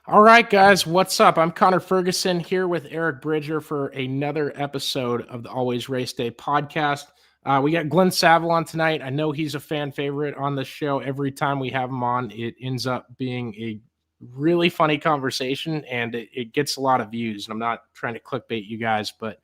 All right, guys, what's up? I'm Connor Ferguson here with Eric Bridger for another episode of the Always Race Day podcast. We got Glen Saville on tonight. I know he's a fan favorite on the show. Every time we have him on, it ends up being a really funny conversation, and it gets a lot of views. And I'm not trying to clickbait you guys, but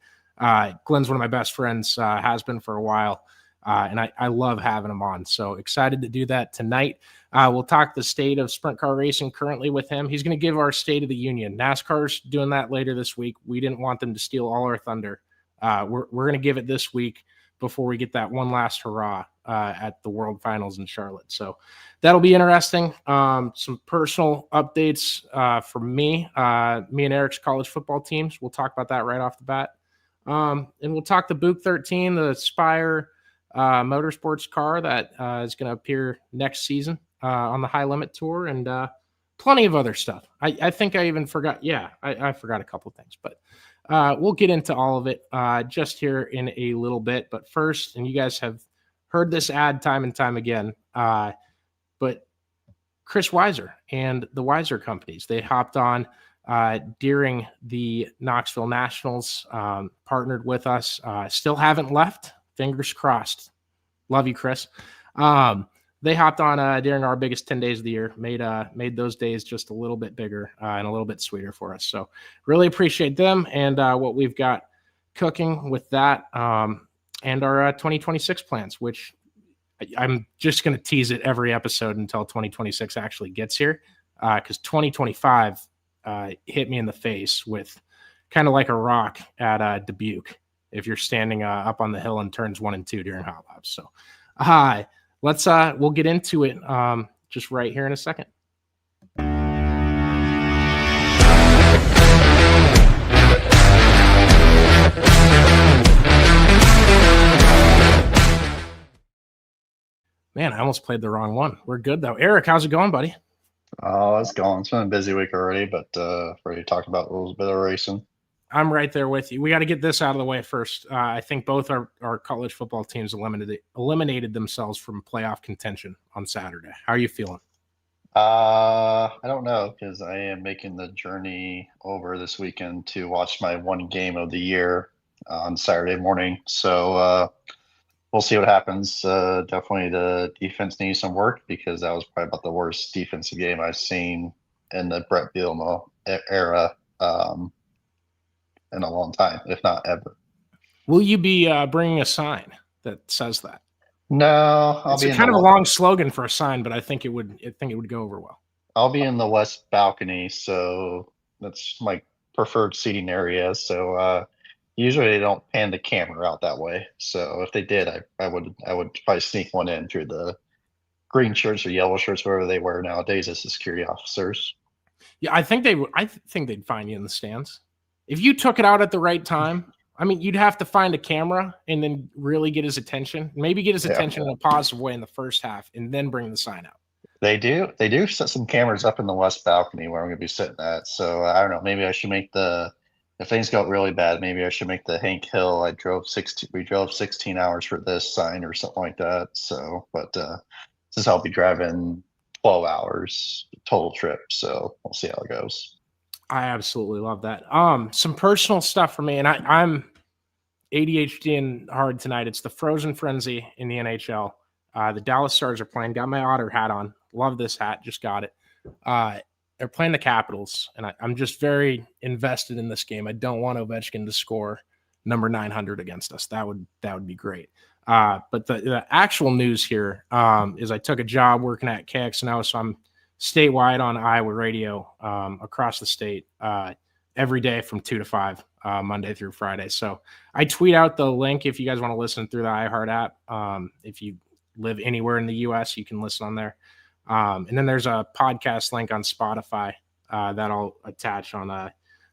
Glen's one of my best friends, has been for a while, and I love having him on. So excited to do that tonight. We'll talk the state of sprint car racing currently with him. He's going to give our State of the Union. NASCAR's doing that later this week. We didn't want them to steal all our thunder. We're going to give it this week before we get that one last hurrah at the World Finals in Charlotte. So that'll be interesting. Some personal updates from me and Eric's college football teams. We'll talk about that right off the bat. And we'll talk the Buch 13, the Spire motorsports car that is going to appear next season on the High Limit Tour, and plenty of other stuff. I think I even forgot. Yeah, I forgot a couple of things, but we'll get into all of it just here in a little bit. But first, and you guys have heard this ad time and time again, but Chris Weiser and the Weiser companies, they hopped on during the Knoxville Nationals, partnered with us, still haven't left. Fingers crossed. Love you, Chris. They hopped on during our biggest 10 days of the year, made those days just a little bit bigger and a little bit sweeter for us. So really appreciate them and what we've got cooking with that and our 2026 plans, which I'm just going to tease it every episode until 2026 actually gets here, because 2025 hit me in the face with kind of like a rock at Buch if you're standing up on the hill in turns 1 and 2 during hot laps. So we'll get into it just right here in a second. Man, I almost played the wrong one. We're good though. Eric, how's it going, buddy? Oh, it's going. It's been a busy week already, but ready to talk about a little bit of racing. I'm right there with you. We got to get this out of the way first. I think both our college football teams eliminated themselves from playoff contention on Saturday. How are you feeling? I don't know, because I am making the journey over this weekend to watch my one game of the year on Saturday morning. So we'll see what happens. Definitely the defense needs some work, because that was probably about the worst defensive game I've seen in the Brett Bielema era. In a long time, if not ever. Will you be bringing a sign that says that? No, it's kind of a long slogan for a sign, but I think it would go over well. I'll be in the west balcony, so that's my preferred seating area. So usually they don't pan the camera out that way. So if they did, I would probably sneak one in through the green shirts or yellow shirts, whatever they wear nowadays as security officers. Yeah, I think they'd find you in the stands. If you took it out at the right time, I mean, you'd have to find a camera and then really get his attention. Maybe get his attention in a positive way in the first half, and then bring the sign out. They do set some cameras up in the west balcony where I'm going to be sitting at. So I don't know. Maybe I should make if things go really bad, maybe I should make the Hank Hill. We drove 16 hours for this sign or something like that. So, but since I'll be driving 12 hours total trip, so we'll see how it goes. I absolutely love that. Some personal stuff for me, and I'm ADHD and hard tonight. It's the Frozen Frenzy in the NHL. The Dallas Stars are playing. Got my Otter hat on. Love this hat. Just got it. They're playing the Capitals, and I'm just very invested in this game. I don't want Ovechkin to score number 900 against us. That would be great. But the actual news here is I took a job working at KXNO, so I'm statewide on Iowa radio across the state every day from 2 to 5, Monday through Friday. So I tweet out the link if you guys want to listen through the iHeart app. If you live anywhere in the U.S., you can listen on there. And then there's a podcast link on Spotify that I'll attach on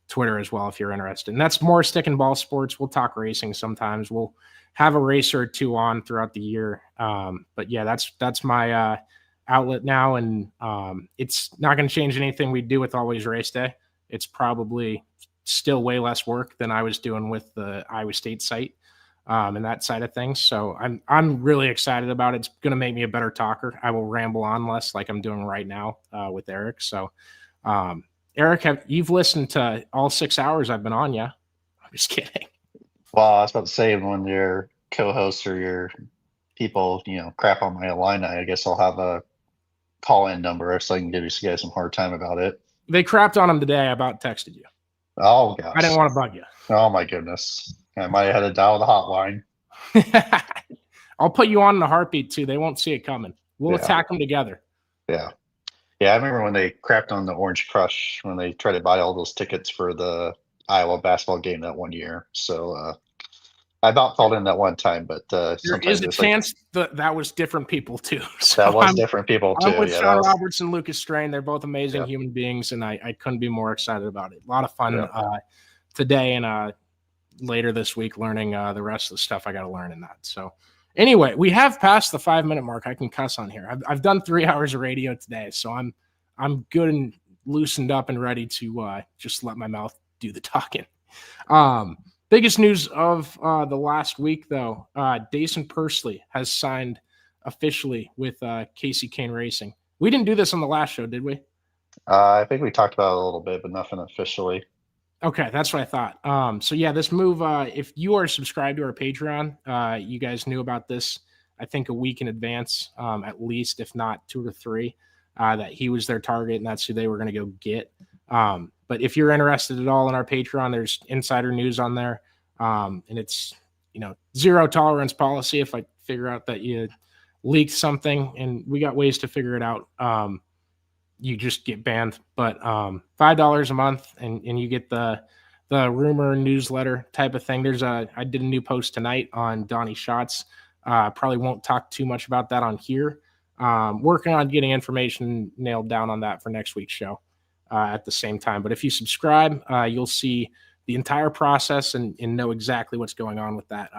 Twitter as well if you're interested. And that's more stick and ball sports. We'll talk racing sometimes. We'll have a racer or two on throughout the year. But yeah, that's my outlet now, and it's not going to change anything we do with Always Race Day. It's probably still way less work than I was doing with the Iowa State site and that side of things. So I'm really excited about it. It's going to make me a better talker. I will ramble on less like I'm doing right now with Eric. So Eric, you've listened to all 6 hours I've been on, yeah? I'm just kidding. Well, I was about to say, when your co-hosts or your people, crap on my Illini, I guess I'll have a call-in number so I can give you guys some hard time about it. They crapped on him today. I about texted you. Oh, gosh. I didn't want to bug you. Oh, my goodness. I might have had to dial the hotline. I'll put you on in a heartbeat, too. They won't see it coming. We'll attack them together. Yeah. Yeah, I remember when they crapped on the Orange Crush when they tried to buy all those tickets for the Iowa basketball game that one year. So I about fell in that one time, but there is a chance that was different people too. So that was different people too. I'm with Sean Roberts and Lucas Strain. They're both amazing human beings, and I couldn't be more excited about it. A lot of fun today and later this week learning the rest of the stuff I got to learn in that. So anyway, we have passed the 5-minute mark. I can cuss on here. I've done 3 hours of radio today, so I'm good and loosened up and ready to just let my mouth do the talking. Biggest news of the last week, though, Dason Pursley has signed officially with Casey Kane Racing. We didn't do this on the last show, did we? I think we talked about it a little bit, but nothing officially. Okay, that's what I thought. So yeah, this move, if you are subscribed to our Patreon, you guys knew about this, I think a week in advance, at least, if not 2 or 3, that he was their target and that's who they were going to go get. But if you're interested at all in our Patreon, there's insider news on there. And it's, zero tolerance policy. If I figure out that you leaked something, and we got ways to figure it out, you just get banned. But $5 a month and you get the rumor newsletter type of thing. I did a new post tonight on Donnie Schatz. Probably won't talk too much about that on here. Working on getting information nailed down on that for next week's show at the same time. But if you subscribe, you'll see the entire process and know exactly what's going on with that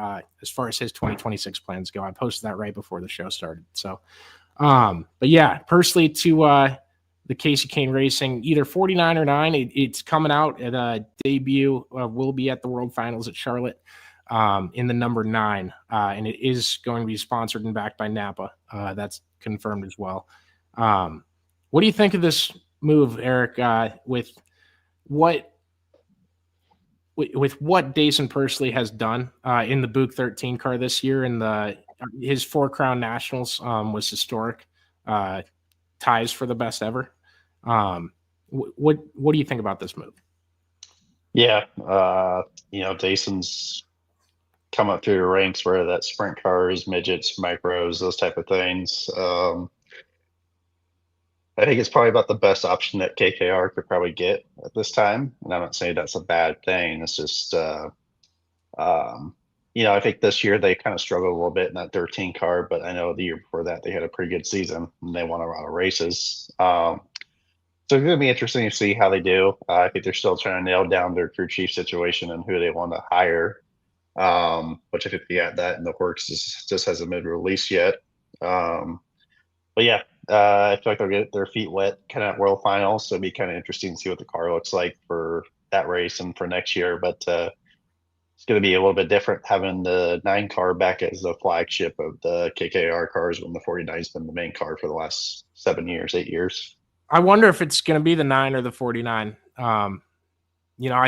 as far as his 2026 plans go. I posted that right before the show started. So, but yeah, Pursley to the Casey Kane Racing, either 49 or 9. It's coming out at a debut. Will be at the World Finals at Charlotte in the number 9. And it is going to be sponsored and backed by Napa. That's confirmed as well. What do you think of this move, Eric, with what Dason Pursley has done in the Buch 13 car this year, and his 4 Crown Nationals was historic, ties for the best ever. What do you think about this move? Yeah, Dason's come up through the ranks where that sprint cars, midgets, micros, those type of things. I think it's probably about the best option that KKR could probably get at this time. And I'm not saying that's a bad thing. It's just, I think this year they kind of struggled a little bit in that 13 car, but I know the year before that they had a pretty good season and they won a lot of races. So it's going to be interesting to see how they do. I think they're still trying to nail down their crew chief situation and who they want to hire, which I think they got that in the works. Just hasn't been released yet. But yeah, I feel like they'll get their feet wet kind of at World Finals. So it'll be kind of interesting to see what the car looks like for that race and for next year. But it's going to be a little bit different having the 9 car back as the flagship of the KKR cars when the 49's been the main car for the last 7 years, 8 years. I wonder if it's going to be the 9 or the 49. I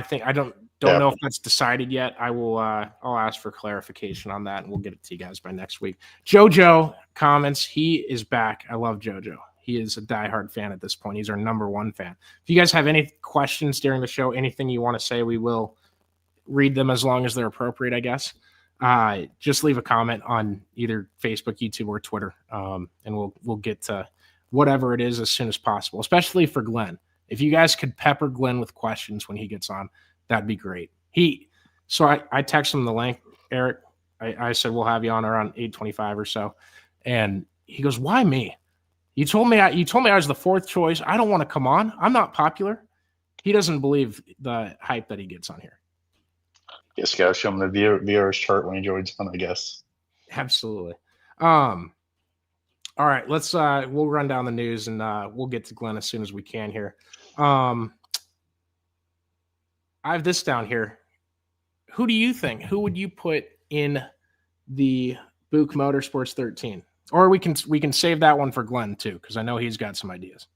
think I don't know if that's decided yet. I'll ask for clarification on that, and we'll get it to you guys by next week. JoJo comments, he is back. I love JoJo. He is a diehard fan at this point. He's our number 1 fan. If you guys have any questions during the show, anything you want to say, we will read them as long as they're appropriate, I guess. Just leave a comment on either Facebook, YouTube, or Twitter, and we'll get to whatever it is as soon as possible, especially for Glenn. If you guys could pepper Glenn with questions when he gets on, that'd be great. So I texted him the link, Eric. I said, we'll have you on around 8:25 or so. And he goes, why me? You told me I was the 4th choice. I don't want to come on. I'm not popular. He doesn't believe the hype that he gets on here. Just got to show him the viewers chart when he joins on, I guess. Absolutely. All right, we'll run down the news and we'll get to Glenn as soon as we can here. I have this down here. Who do you think? Who would you put in the Buch Motorsports 13? Or we can save that one for Glenn too, because I know he's got some ideas.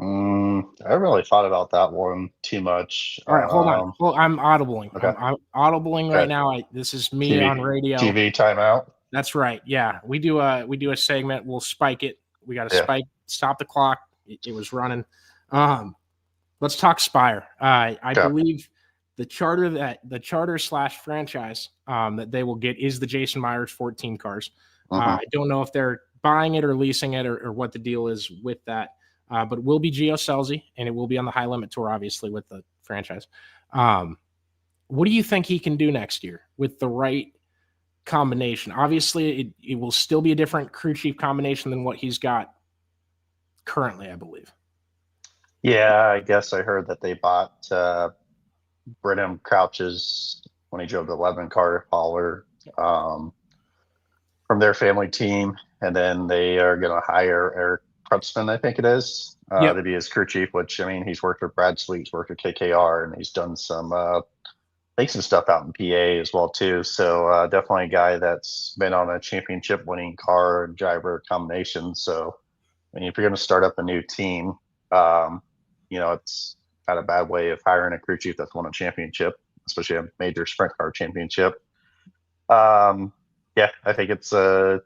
I haven't really thought about that one too much. All right, hold on. I'm audibling. Okay. I'm audibling right Okay. now. This is me on radio. TV timeout. That's right. Yeah, we do a segment. We'll spike it. We got to spike. Stop the clock. It was running. Let's talk Spire. I believe the charter/franchise that they will get is the Jason Myers 14 cars. I don't know if they're buying it or leasing it or what the deal is with that. But it will be Gio Scelzi, and it will be on the High Limit Tour, obviously, with the franchise. What do you think he can do next year with the right combination? Obviously, it will still be a different crew chief combination than what he's got currently, I believe. Yeah, I guess I heard that they bought Brenham Crouch's, when he drove the 11 car hauler, from their family team, and then they are going to hire Eric Krutzman, I think it is, to be his crew chief, which, I mean, he's worked with Brad Sweet, he's worked with KKR, and he's done some stuff out in PA as well, too. So definitely a guy that's been on a championship winning car and driver combination. So, I mean, if you're going to start up a new team, it's not a bad way of hiring a crew chief that's won a championship, especially a major sprint car championship. I think it's the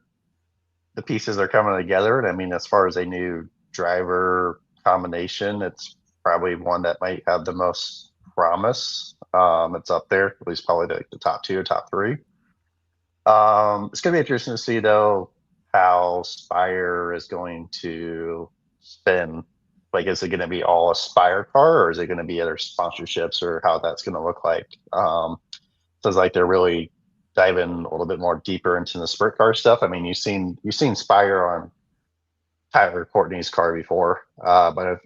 pieces are coming together. And I mean, as far as a new driver combination, it's probably one that might have the most promise. It's up there, at least probably the top 2 or top 3. It's going to be interesting to see, though, how Spire is going to spin. Like, is it going to be all a Spire car, or is it going to be other sponsorships, or how that's going to look like? Sounds like they're really diving a little bit more deeper into the sprint car stuff. I mean, you've seen Spire on Tyler Courtney's car before, but it'd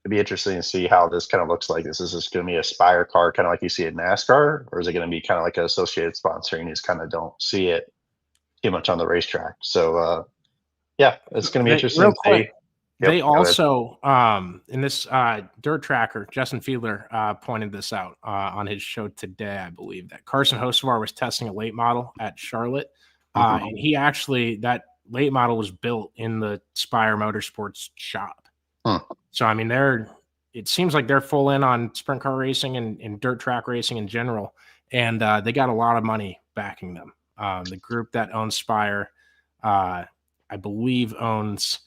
be interesting to see how this kind of looks like. Is just going to be a Spire car, kind of like you see at NASCAR, or is it going to be kind of like an associated sponsor, and you just kind of don't see it too much on the racetrack? So, it's going to be interesting to see. They also, in this dirt tracker, Justin Fiedler pointed this out on his show today, I believe, that Carson Hocevar was testing a late model at Charlotte. And he actually, that late model was built in the Spire Motorsports shop. So, I mean, it seems like they're full in on sprint car racing and dirt track racing in general. And they got a lot of money backing them. The group that owns Spire, I believe, owns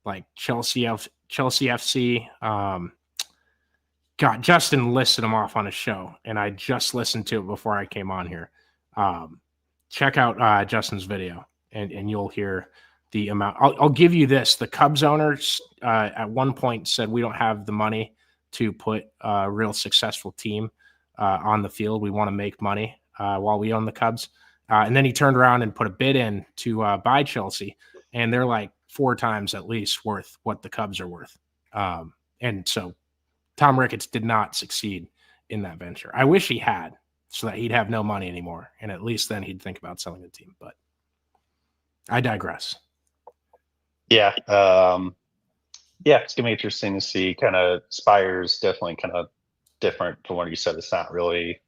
like Scelzi FC. Justin listed them off on a show, and I just listened to it before I came on here. Check out Justin's video, and you'll hear the amount. I'll give you this. The Cubs owners at one point said, we don't have the money to put a real successful team on the field. We want to make money while we own the Cubs. And then he turned around and put a bid in to buy Scelzi, and they're like 4 times at least worth what the Cubs are worth. And so Tom Ricketts did not succeed in that venture. I wish he had, so that he'd have no money anymore, and at least then he'd think about selling the team. But I digress. Yeah. It's going to be interesting to see. Kind of Spire's definitely kind of different from what you said. It's not really,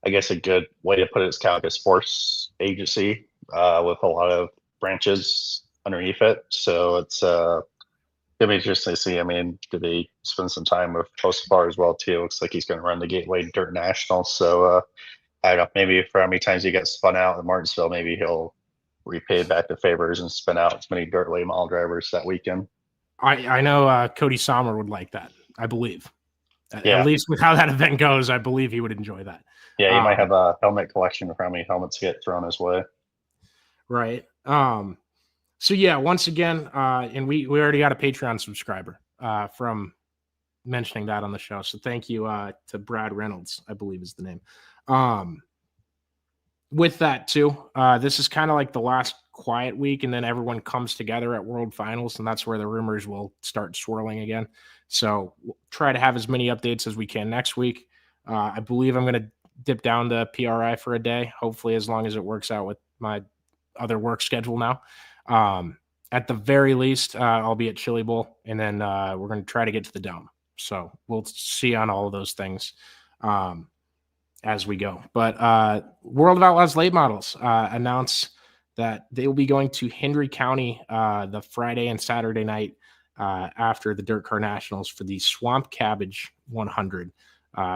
I guess, a good way to put it. It's kind of like a sports agency with a lot of branches underneath it. So it's going to be interesting to see. I mean, do they spend some time with Hocevar as well, too? Looks like he's going to run the Gateway Dirt National. So I don't know, maybe for how many times he gets spun out in Martinsville, maybe he'll repay back the favors and spin out as many dirt late model drivers that weekend. I know Cody Sommer would like that, I believe. At least with how that event goes, I believe he would enjoy that. Yeah, he might have a helmet collection of how many helmets get thrown his way. Right. So, yeah, once again, and we already got a Patreon subscriber from mentioning that on the show. So thank you to Brad Reynolds, I believe is the name. With that, too, this is kind of like the last quiet week, and then everyone comes together at World Finals, and that's where the rumors will start swirling again. So we'll try to have as many updates as we can next week. I believe I'm going to dip down to PRI for a day, hopefully as long as it works out with my other work schedule now. At the very least, I'll be at Chili Bowl, and then we're going to try to get to the Dome. So we'll see on all of those things as we go. But World of Outlaws late models announce that they will be going to Hendry County the Friday and Saturday night after the Dirt Car Nationals for the Swamp Cabbage 100.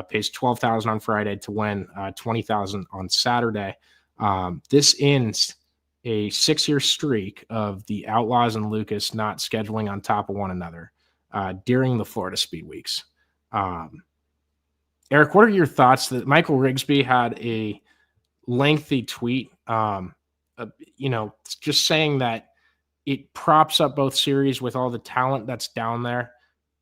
Pays $12,000 on Friday to win $20,000 on Saturday. This ends a 6-year streak of the Outlaws and Lucas not scheduling on top of one another during the Florida Speed Weeks. Eric, what are your thoughts that Michael Rigsby had a lengthy tweet, just saying that it props up both series with all the talent that's down there,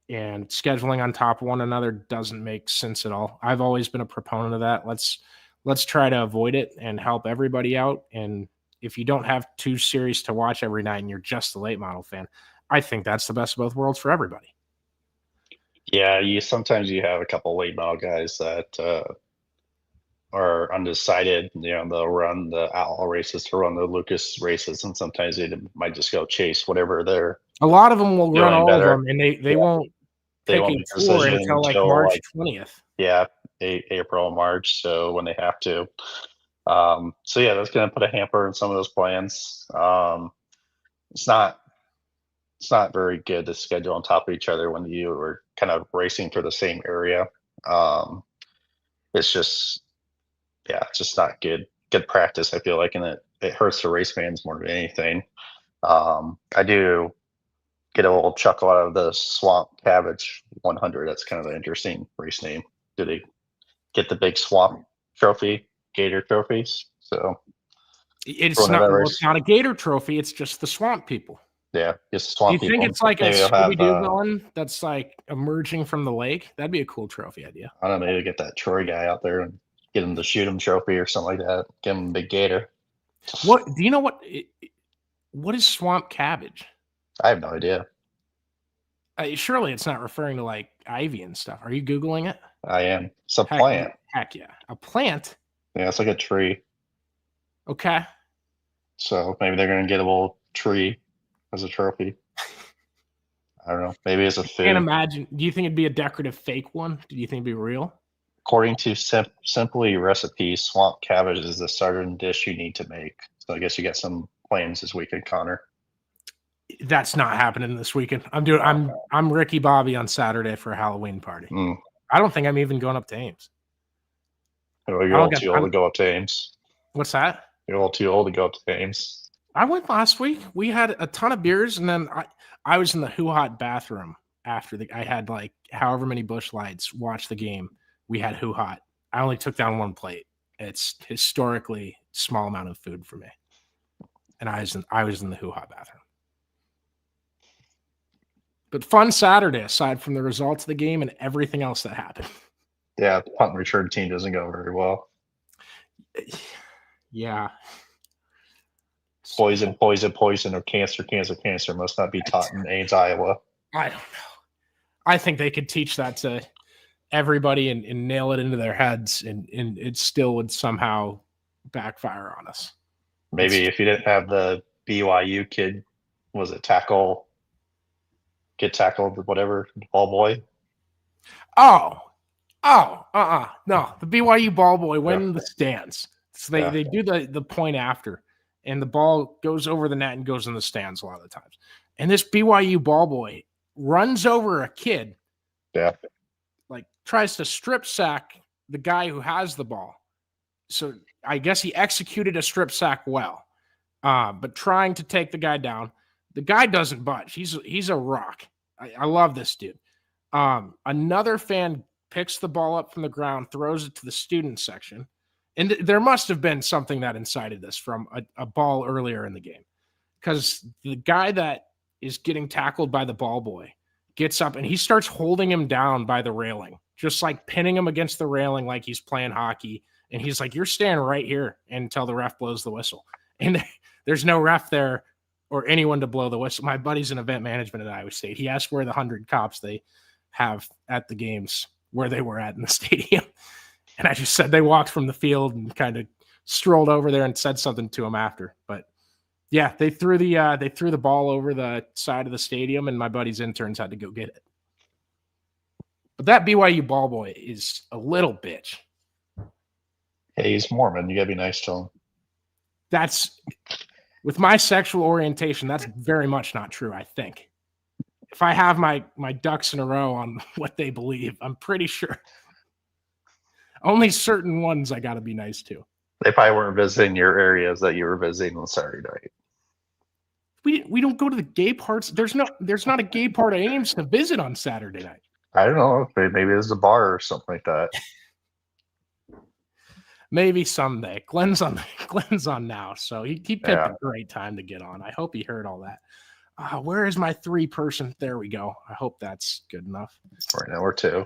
and scheduling on top of one another doesn't make sense at all. I've always been a proponent of that. Let's try to avoid it and help everybody out. And if you don't have 2 series to watch every night and you're just a late model fan, I think that's the best of both worlds for everybody. Yeah, sometimes you have a couple late model guys that are undecided. They'll run the Outlaw races to run the Lucas races, and sometimes they might just go chase whatever they're. A lot of them will run all better. of them, and they won't take a tour until like March 20th. Yeah, April, March. So when they have to. So yeah, that's going to put a hamper in some of those plans. It's not very good to schedule on top of each other when you are kind of racing for the same area. It's just not good practice, I feel like, and it hurts the race fans more than anything. I do get a little chuckle out of the Swamp Cabbage 100. That's kind of an interesting race name. Do they get the big swamp trophy, Gator trophies? So it's not a Gator trophy. It's just the swamp people. Yeah, just swamp people. Do you think it's like a Scooby-Doo villain that's like emerging from the lake? That'd be a cool trophy idea. I don't know, maybe get that Troy guy out there and get him the shoot him trophy or something like that. Give him a big gator. What do you know? What is Swamp Cabbage? I have no idea. Surely it's not referring to like ivy and stuff. Are you Googling it? I am. It's a plant. Heck yeah. A plant? Yeah, it's like a tree. Okay. So maybe they're going to get a little tree as a trophy. I don't know. Maybe it's a food. I can't imagine. Do you think it'd be a decorative fake one? Do you think it'd be real? According to Simply Recipes, swamp cabbage is the southern dish you need to make. So I guess you got some plans this weekend, Connor. That's not happening this weekend. I'm Ricky Bobby on Saturday for a Halloween party. I don't think I'm even going up to Ames. Oh, you're all too old to go up to Ames. What's that? You're all too old to go up to Ames. I went last week. We had a ton of beers, and then I was in the Who Hot bathroom after I had like however many Busch Lights, watched the game. We had Who Hot. I only took down 1 plate. It's historically small amount of food for me. And I was in the Who Hot bathroom. But fun Saturday, aside from the results of the game and everything else that happened. Yeah, the punt and return team doesn't go very well. Yeah. Poison, or cancer must not be taught in Ames, Iowa. I don't know. I think they could teach that to everybody and nail it into their heads, and it still would somehow backfire on us. Maybe if you didn't have the BYU kid, was it get tackled, whatever, ball boy? No, the BYU ball boy went in the stands. So they do the point after, and the ball goes over the net and goes in the stands a lot of the times. And this BYU ball boy runs over a kid. Yeah. Like tries to strip sack the guy who has the ball. So I guess he executed a strip sack well, but trying to take the guy down. The guy doesn't budge. He's a rock. I love this dude. Another fan picks the ball up from the ground, throws it to the student section. And there must have been something that incited this from a ball earlier in the game. Because the guy that is getting tackled by the ball boy gets up and he starts holding him down by the railing, just like pinning him against the railing like he's playing hockey. And he's like, you're staying right here until the ref blows the whistle. And there's no ref there or anyone to blow the whistle. My buddy's in event management at Iowa State. He asked where the 100 cops they have at the games, where they were at in the stadium. And I just said they walked from the field and kind of strolled over there and said something to him after. But yeah, they threw the ball over the side of the stadium, and my buddy's interns had to go get it. But that BYU ball boy is a little bitch. Hey, he's Mormon. You gotta be nice to him. That's with my sexual orientation. That's very much not true, I think. if I have my ducks in a row on what they believe, I'm pretty sure only certain ones I got to be nice to. They probably weren't visiting your areas that you were visiting on Saturday night. We don't go to the gay parts. There's not a gay part of Ames to visit on Saturday night. I don't know. Maybe there's a bar or something like that. Maybe someday. Glenn's on now, so he picked a great time to get on. I hope he heard all that. Where is my 3-person? There we go. I hope that's good enough. Right now we're 2.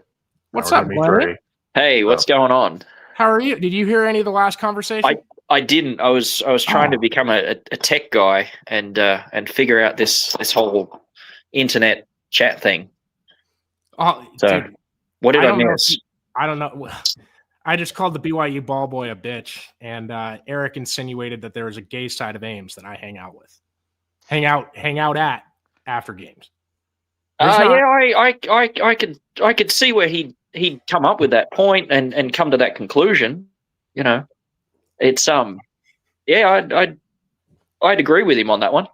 What's up, Glenn? Hey, what's going on? How are you? Did you hear any of the last conversation? I didn't. I was trying to become a tech guy and figure out this whole internet chat thing. Oh, so dude, what did I miss? I don't know. I just called the BYU ball boy a bitch, and Eric insinuated that there was a gay side of Ames that I hang out at after games. I could see where he'd come up with that point and come to that conclusion. You know, it's I'd agree with him on that one.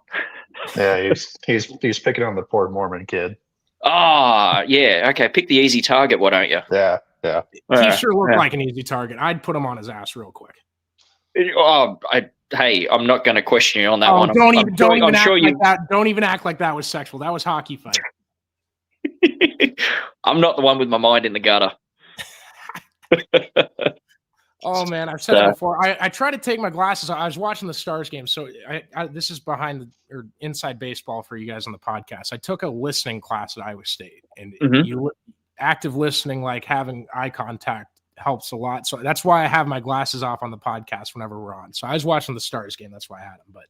Yeah, he's picking on the poor Mormon kid. Yeah. Okay, pick the easy target, why don't you? Yeah. He sure looked like an easy target. I'd put him on his ass real quick. Hey, I'm not going to question you on that one. Don't even act like that was sexual. That was hockey fight. I'm not the one with my mind in the gutter. Oh man, I've said it before. I try to take my glasses off. I was watching the Stars game, so this is inside baseball for you guys on the podcast. I took a listening class at Iowa State, and active listening, like having eye contact, helps a lot. So that's why I have my glasses off on the podcast whenever we're on. So I was watching the Stars game. That's why I had them. But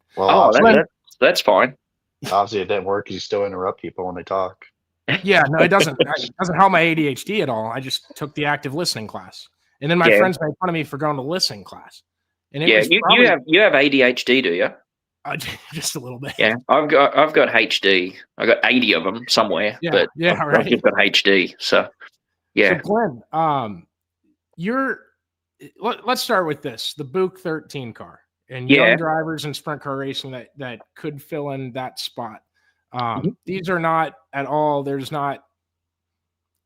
that's fine. Obviously, it didn't work because you still interrupt people when they talk. Yeah, no, it doesn't. It doesn't help my ADHD at all. I just took the active listening class, and then my friends made fun of me for going to listening class. And you have ADHD, do you? Just a little bit. Yeah, I've got HD. I got 80 of them somewhere. Yeah, but right. I've got HD. So yeah. So Glenn, let's start with this: the Buch 13 car and young drivers in sprint car racing that could fill in that spot. These are not at all. There's not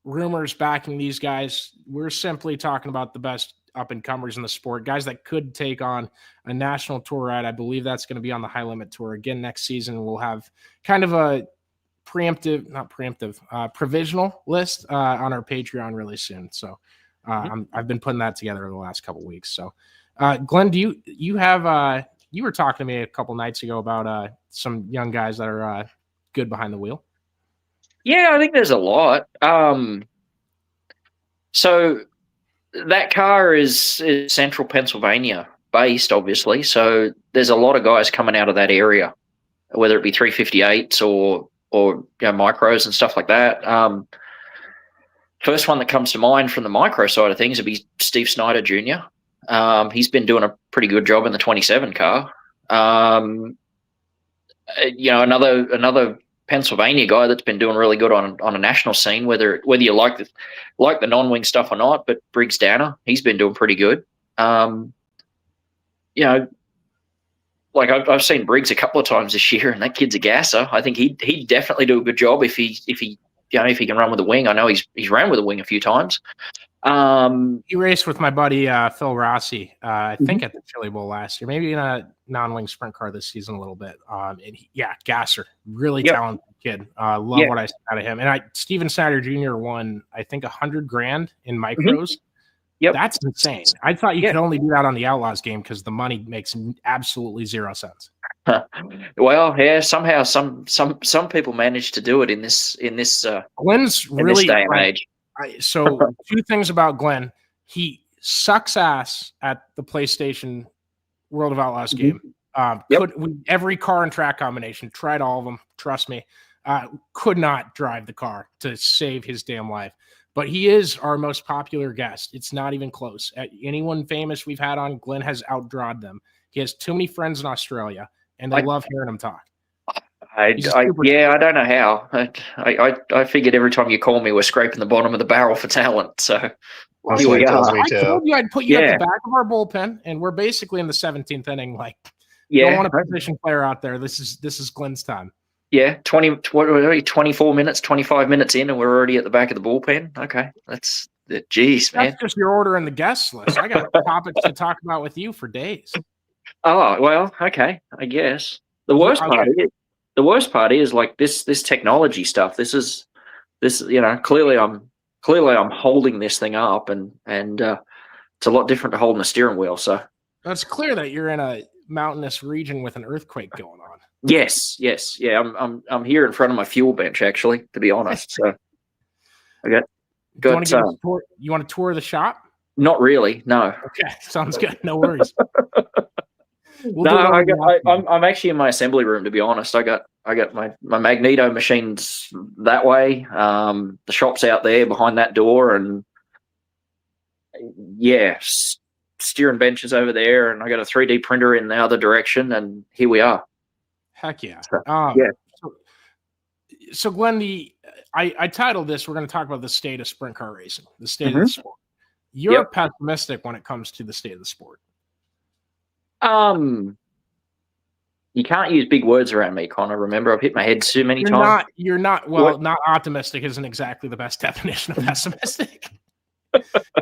rumors backing these guys. We're simply talking about the best up-and-comers in the sport, guys that could take on a national tour ride. I believe that's going to be on the High Limit Tour again next season. We'll have kind of a provisional list on our Patreon really soon. So I've been putting that together the last couple of weeks. So Glenn, do you have you were talking to me a couple nights ago about some young guys that are good behind the wheel? Yeah, I think there's a lot. So that car is central Pennsylvania based, obviously. So there's a lot of guys coming out of that area, whether it be 358s or micros and stuff like that. First one that comes to mind from the micro side of things would be Steve Snyder Jr. He's been doing a pretty good job in the 27 car. Another Pennsylvania guy that's been doing really good on a national scene, whether you like the non-wing stuff or not, but Briggs Danner, he's been doing pretty good. Like I've seen Briggs a couple of times this year, and that kid's a gasser. I think he'd definitely do a good job if he can run with a wing. I know he's ran with a wing a few times. He raced with my buddy Phil Rossi, I think at the Chili Bowl last year, maybe in a non-wing sprint car this season a little bit. Gasser, really talented kid. Love what I saw out of him. And Steven Snyder Jr. won, I think, $100,000 in micros. Yep, that's insane. I thought you could only do that on the Outlaws game because the money makes absolutely zero sense. Well, yeah, somehow some people manage to do it in this Glenn's really this day and age. So 2 things about Glenn. He sucks ass at the PlayStation World of Outlaws game. Every car and track combination, tried all of them. Trust me, could not drive the car to save his damn life. But he is our most popular guest. It's not even close. Anyone famous we've had on, Glenn has outdrawed them. He has too many friends in Australia, and they love hearing him talk. I don't know how. I figured every time you call me, we're scraping the bottom of the barrel for talent. So here we are. I told you I'd put you at the back of our bullpen, and we're basically in the 17th inning. Don't want a position player out there. This is Glenn's time. Yeah, 24 minutes, 25 minutes in, and we're already at the back of the bullpen. Okay, geez, man. That's just your order in the guest list. I got topics to talk about with you for days. Oh, well, okay, I guess. The worst part is like this technology stuff. This, clearly I'm holding this thing up, and it's a lot different to holding a steering wheel. So it's clear that you're in a mountainous region with an earthquake going on. Yes, yeah. I'm here in front of my fuel bench, actually, to be honest. So I got. You want to tour the shop? Not really. No. Okay, sounds good. No worries. I'm actually in my assembly room, to be honest. I got my magneto machines that way. The shop's out there behind that door, and yeah, steering bench is over there, and I got a 3D printer in the other direction, and here we are. Heck yeah. Yeah. So Glenn, I titled this, we're going to talk about the state of sprint car racing, the state of the sport. You're pessimistic when it comes to the state of the sport. You can't use big words around me, Connor. Remember, I've hit my head too many times. You're not optimistic isn't exactly the best definition of pessimistic.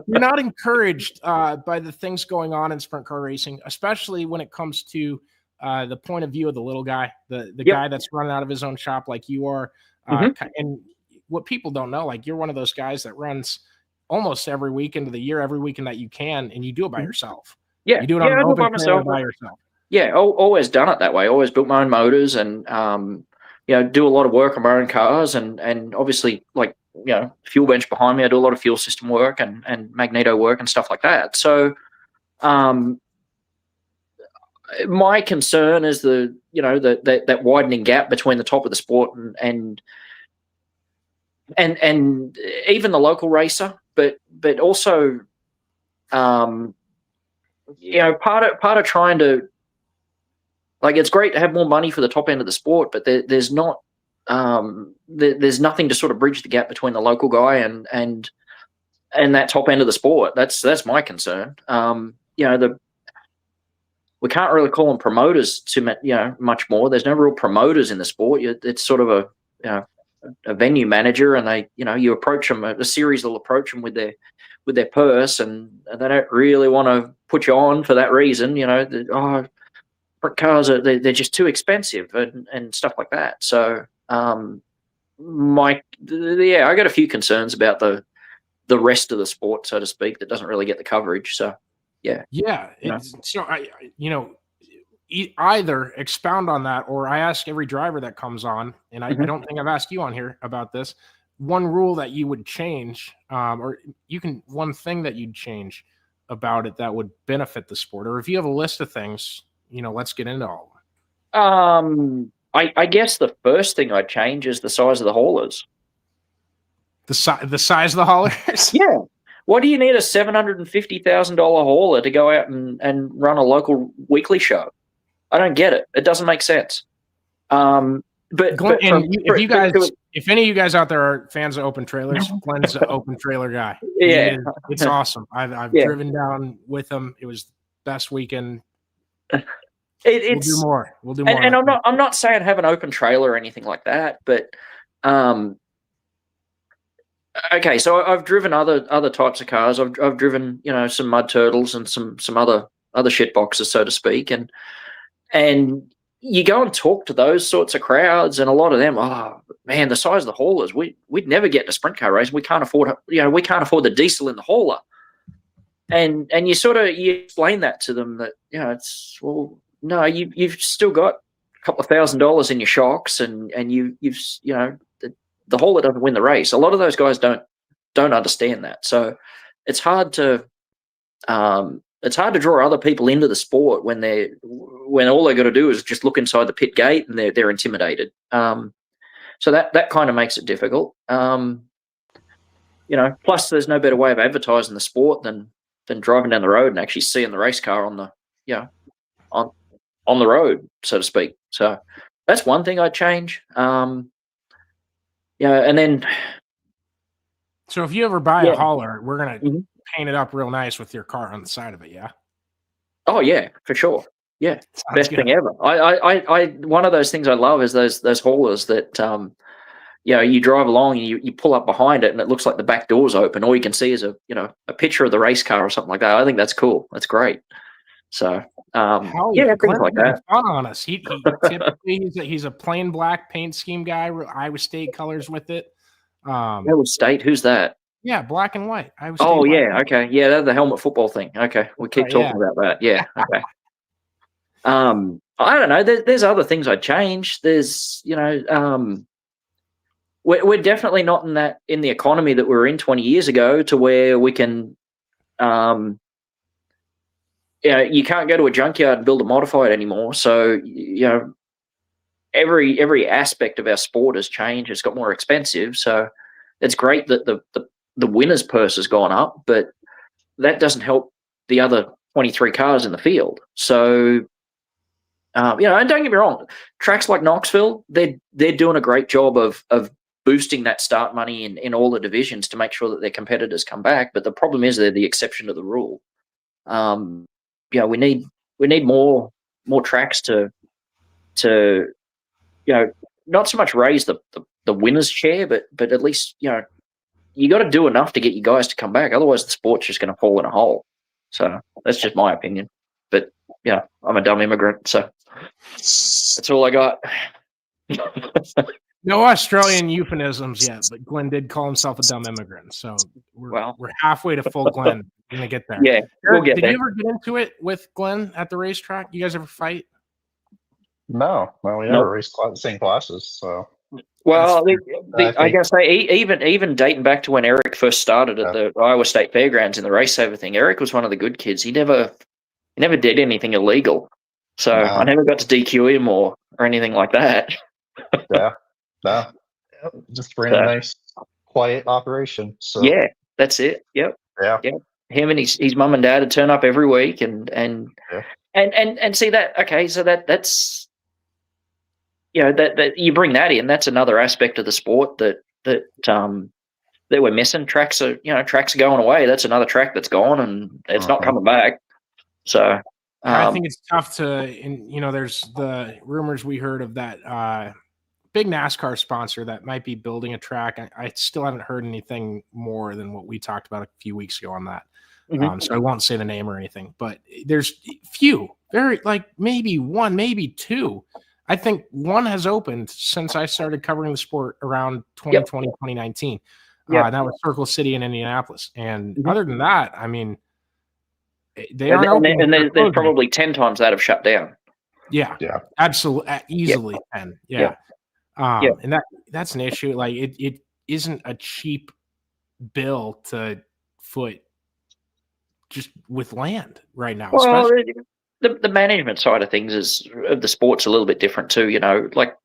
You're not encouraged by the things going on in sprint car racing, especially when it comes to the point of view of the little guy, the guy that's running out of his own shop like you are. And what people don't know, like you're one of those guys that runs almost every weekend of the year, every weekend that you can, and you do it by yourself. Yeah. You do it on an open trailer by yourself. Yeah. Always done it that way. Always built my own motors and, do a lot of work on my own cars and obviously like, fuel bench behind me. I do a lot of fuel system work and magneto work and stuff like that. So, my concern is that widening gap between the top of the sport and even the local racer, but also, part of trying to, like, it's great to have more money for the top end of the sport, but there's not, there's nothing to sort of bridge the gap between the local guy and that top end of the sport. That's my concern. We can't really call them promoters much more. There's no real promoters in the sport. It's sort of a venue manager, and they, you approach them. A series will approach them with their purse, and they don't really want to put you on for that reason. Cars they're just too expensive and stuff like that. So, I got a few concerns about the rest of the sport, so to speak, that doesn't really get the coverage. So. Yeah. So either expound on that, or I ask every driver that comes on, and I don't think I've asked you on here about this. One rule that you would change, one thing that you'd change about it that would benefit the sport, or if you have a list of things, let's get into all of them. I guess the first thing I'd change is the size of the haulers. The size of the haulers. Yeah. Why do you need a $750,000 hauler to go out and run a local weekly show? I don't get it. It doesn't make sense. If any of you guys out there are fans of open trailers, Glenn's an open trailer guy. Yeah, it's awesome. I've driven down with him. It was best weekend. We'll do more. And I'm not saying have an open trailer or anything like that, but okay, so I've driven other types of cars. I've driven some mud turtles and some other shit boxes, so to speak, and you go and talk to those sorts of crowds, and a lot of them, oh man, the size of the haulers, we'd never get in a sprint car race. We can't afford the diesel in the hauler, and you explain that to them that no, you've still got a couple of $1,000 in your shocks, and the hauler doesn't win the race. A lot of those guys don't understand that. So it's hard to draw other people into the sport when all they got to do is just look inside the pit gate and they're intimidated. So that kind of makes it difficult. Plus there's no better way of advertising the sport than driving down the road and actually seeing the race car on the road, so to speak. So that's one thing I'd change. And then. So if you ever buy a hauler, we're gonna paint it up real nice with your car on the side of it. Yeah. Oh yeah, for sure. Yeah, Sounds best good. thing ever. I one of those things I love is those haulers that you drive along and you pull up behind it and it looks like the back door's open. All you can see is a picture of the race car or something like that. I think that's cool. That's great. So Hell yeah, things Glenn's like having that. fun on us. He typically he's a plain black paint scheme guy. Iowa State colors with it. Iowa State, who's that? Yeah, black and white. Iowa State. Oh black. yeah, okay, yeah, that's the helmet football thing. Okay, we keep talking about that. Yeah, okay. I don't know. There's other things I'd change. There's we're definitely not in the economy that we were in 20 years ago to where we can you can't go to a junkyard and build a modified anymore. So every aspect of our sport has changed. It's got more expensive. So it's great that the winner's purse has gone up, but that doesn't help the other 23 cars in the field. So and don't get me wrong, tracks like Knoxville, they're doing a great job of boosting that start money in all the divisions to make sure that their competitors come back. But the problem is they're the exception to the rule. We need more tracks to not so much raise the winner's share, but at least you got to do enough to get you guys to come back. Otherwise, the sport's just going to fall in a hole. So that's just my opinion. But I'm a dumb immigrant, so that's all I got. No Australian euphemisms yet, but Glenn did call himself a dumb immigrant. So we're halfway to full Glenn. We're gonna get there. Yeah, we'll get Did there. you ever get into it with Glenn at the racetrack? You guys ever fight? No, we never raced the same classes. So well, I guess even dating back to when Eric first started at the Iowa State Fairgrounds in the race saver thing, Eric was one of the good kids. He never did anything illegal, so I never got to DQ him or anything like that. No, just ran a nice, quiet operation. So yeah, that's it. Yep. Yeah. Him and his mum and dad would turn up every week and see that. Okay, so that's that you bring that in. That's another aspect of the sport that we're missing. Tracks are going away. That's another track that's gone and it's not coming back. So I think it's tough there's the rumors we heard of that big NASCAR sponsor that might be building a track. I still haven't heard anything more than what we talked about a few weeks ago on that. So I won't say the name or anything, but there's maybe one, maybe two. I think one has opened since I started covering the sport around 2020, 2019. That was Circle City in Indianapolis. And other than that, I mean, they aren't open. And there's probably 10 times that have shut down. Yeah. Absolutely. Easily 10. Yeah. And that's an issue. Like it isn't a cheap bill to foot just with land right now. Well, the management side of things of the sport's a little bit different too. Like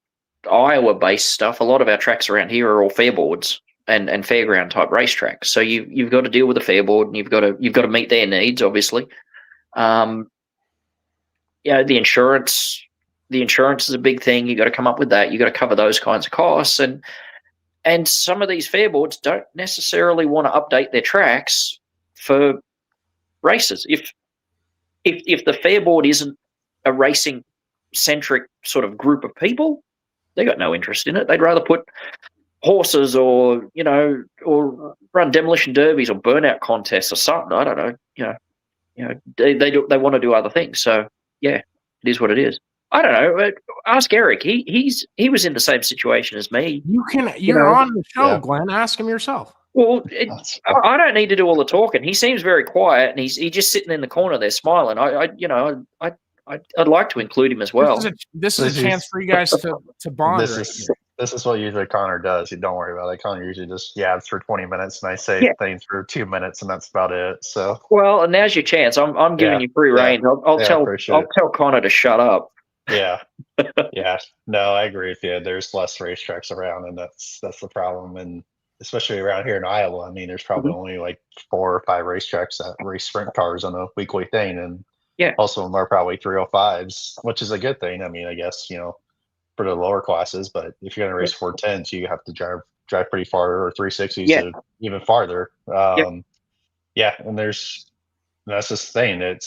Iowa-based stuff. A lot of our tracks around here are all fairboards and fairground type racetracks. So you've got to deal with a fairboard and you've got to meet their needs, obviously. The insurance. The insurance is a big thing. You got to come up with that. You got to cover those kinds of costs, and some of these fairboards don't necessarily want to update their tracks for races. If the fairboard isn't a racing centric sort of group of people, they got no interest in it. They'd rather put horses or run demolition derbies or burnout contests or something. I don't know. They want to do other things. So yeah, it is what it is. I don't know. Ask Eric. He was in the same situation as me. You're on the show, Glenn. Ask him yourself. Well, I don't need to do all the talking. He seems very quiet, and he's just sitting in the corner there smiling. I'd like to include him as well. This is a chance for you guys to bond. This is what usually Connor does. You don't worry about it. Connor usually just yabs for 20 minutes, and I say things for 2 minutes, and that's about it. So and now's your chance. I'm giving you free reign. I'll tell Connor to shut up. Yeah. No, I agree with you. There's less racetracks around, and that's the problem. And especially around here in Iowa, I mean, there's probably only like 4 or 5 racetracks that race sprint cars on a weekly thing, and most of them are probably 305s, which is a good thing. I mean, I guess for the lower classes, but if you're going to race 410s, you have to drive pretty far, or 360s, to even farther. And that's just the thing.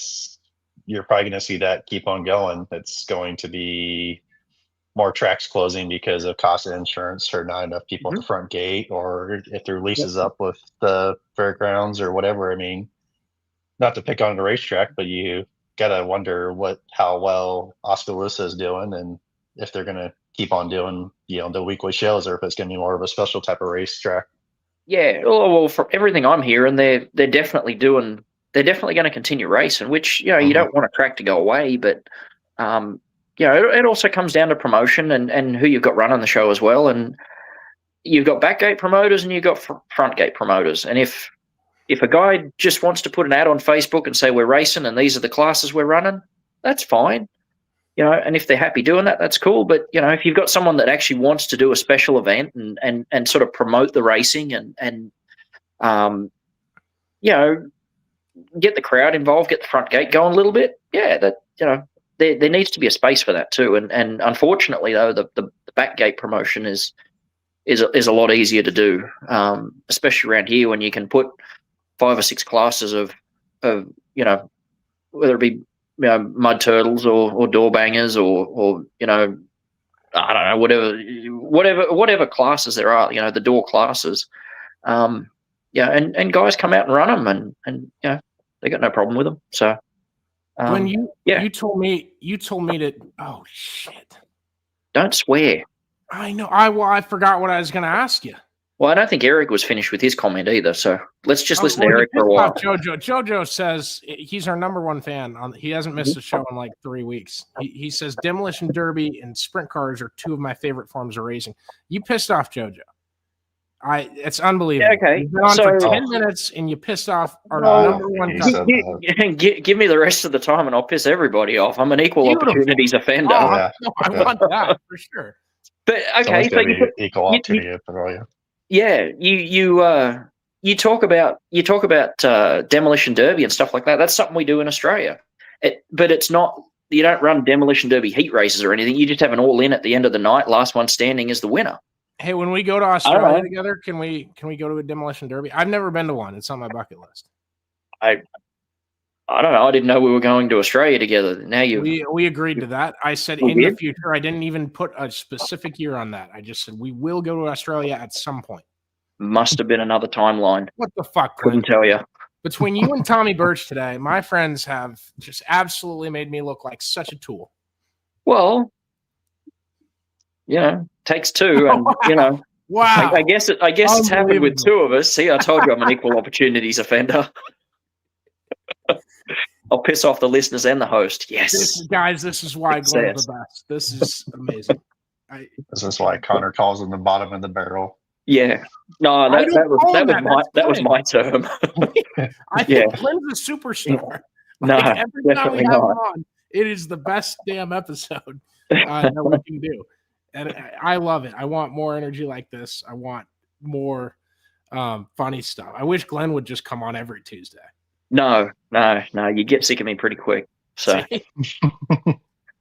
you're probably going to see that keep on going. It's going to be more tracks closing because of cost of insurance or not enough people at the front gate, or if their lease is up with the fairgrounds or whatever. I mean, not to pick on the racetrack, but you gotta wonder how well Oskaloosa is doing, and if they're gonna keep on doing the weekly shows, or if it's gonna be more of a special type of racetrack. Yeah, well, from everything I'm hearing, they're definitely going to continue racing, which you don't want a track to go away, but it also comes down to promotion and who you've got running the show as well, and you've got back gate promoters and you've got front gate promoters, and if a guy just wants to put an ad on Facebook and say we're racing and these are the classes we're running, that's fine. And if they're happy doing that, that's cool. But, if you've got someone that actually wants to do a special event and sort of promote the racing and get the crowd involved, get the front gate going a little bit, there needs to be a space for that too. And unfortunately, though, the back gate promotion is a lot easier to do, especially around here when you can put 5 or 6 classes of whether it be mud turtles or door bangers or I don't know, whatever classes there are, the door classes, and guys come out and run them, and they got no problem with them. So when you told me that, oh shit, don't swear. I know. I forgot what I was going to ask you. Well, I don't think Eric was finished with his comment either, so let's just listen to Eric for a while. Jojo says he's our number one fan. He hasn't missed a show in like 3 weeks. He says Demolition Derby and sprint cars are 2 of my favorite forms of racing. You pissed off Jojo. It's unbelievable. Yeah, okay. You've been on for 10 minutes and you pissed off our number one fan. Give me the rest of the time and I'll piss everybody off. I'm an equal opportunities offender. Oh, yeah. No, I want that for sure. But okay, so equal opportunity for you. Yeah, you talk about Demolition Derby and stuff like that. That's something we do in Australia, but it's not. You don't run Demolition Derby heat races or anything. You just have an all in at the end of the night. Last one standing is the winner. Hey, when we go to Australia together, can we go to a Demolition Derby? I've never been to one. It's on my bucket list. I don't know. I didn't know we were going to Australia together. Now we agreed to that. I said in the future. I didn't even put a specific year on that. I just said we will go to Australia at some point. Must have been another timeline. What the fuck? Couldn't tell you. Between you and Tommy Birch today, my friends have just absolutely made me look like such a tool. Well, takes 2, and wow. I guess it's happened with 2 of us. See, I told you I'm an equal opportunities offender. I'll piss off the listeners and the host. Yes. This is why Glenn's the best. This is amazing. This is why Connor calls him the bottom of the barrel. Yeah. No, that was my term. I think Glenn's a superstar. No, every time we have him on, it is the best damn episode that we can do. And I love it. I want more energy like this. I want more funny stuff. I wish Glenn would just come on every Tuesday. No. You get sick of me pretty quick. So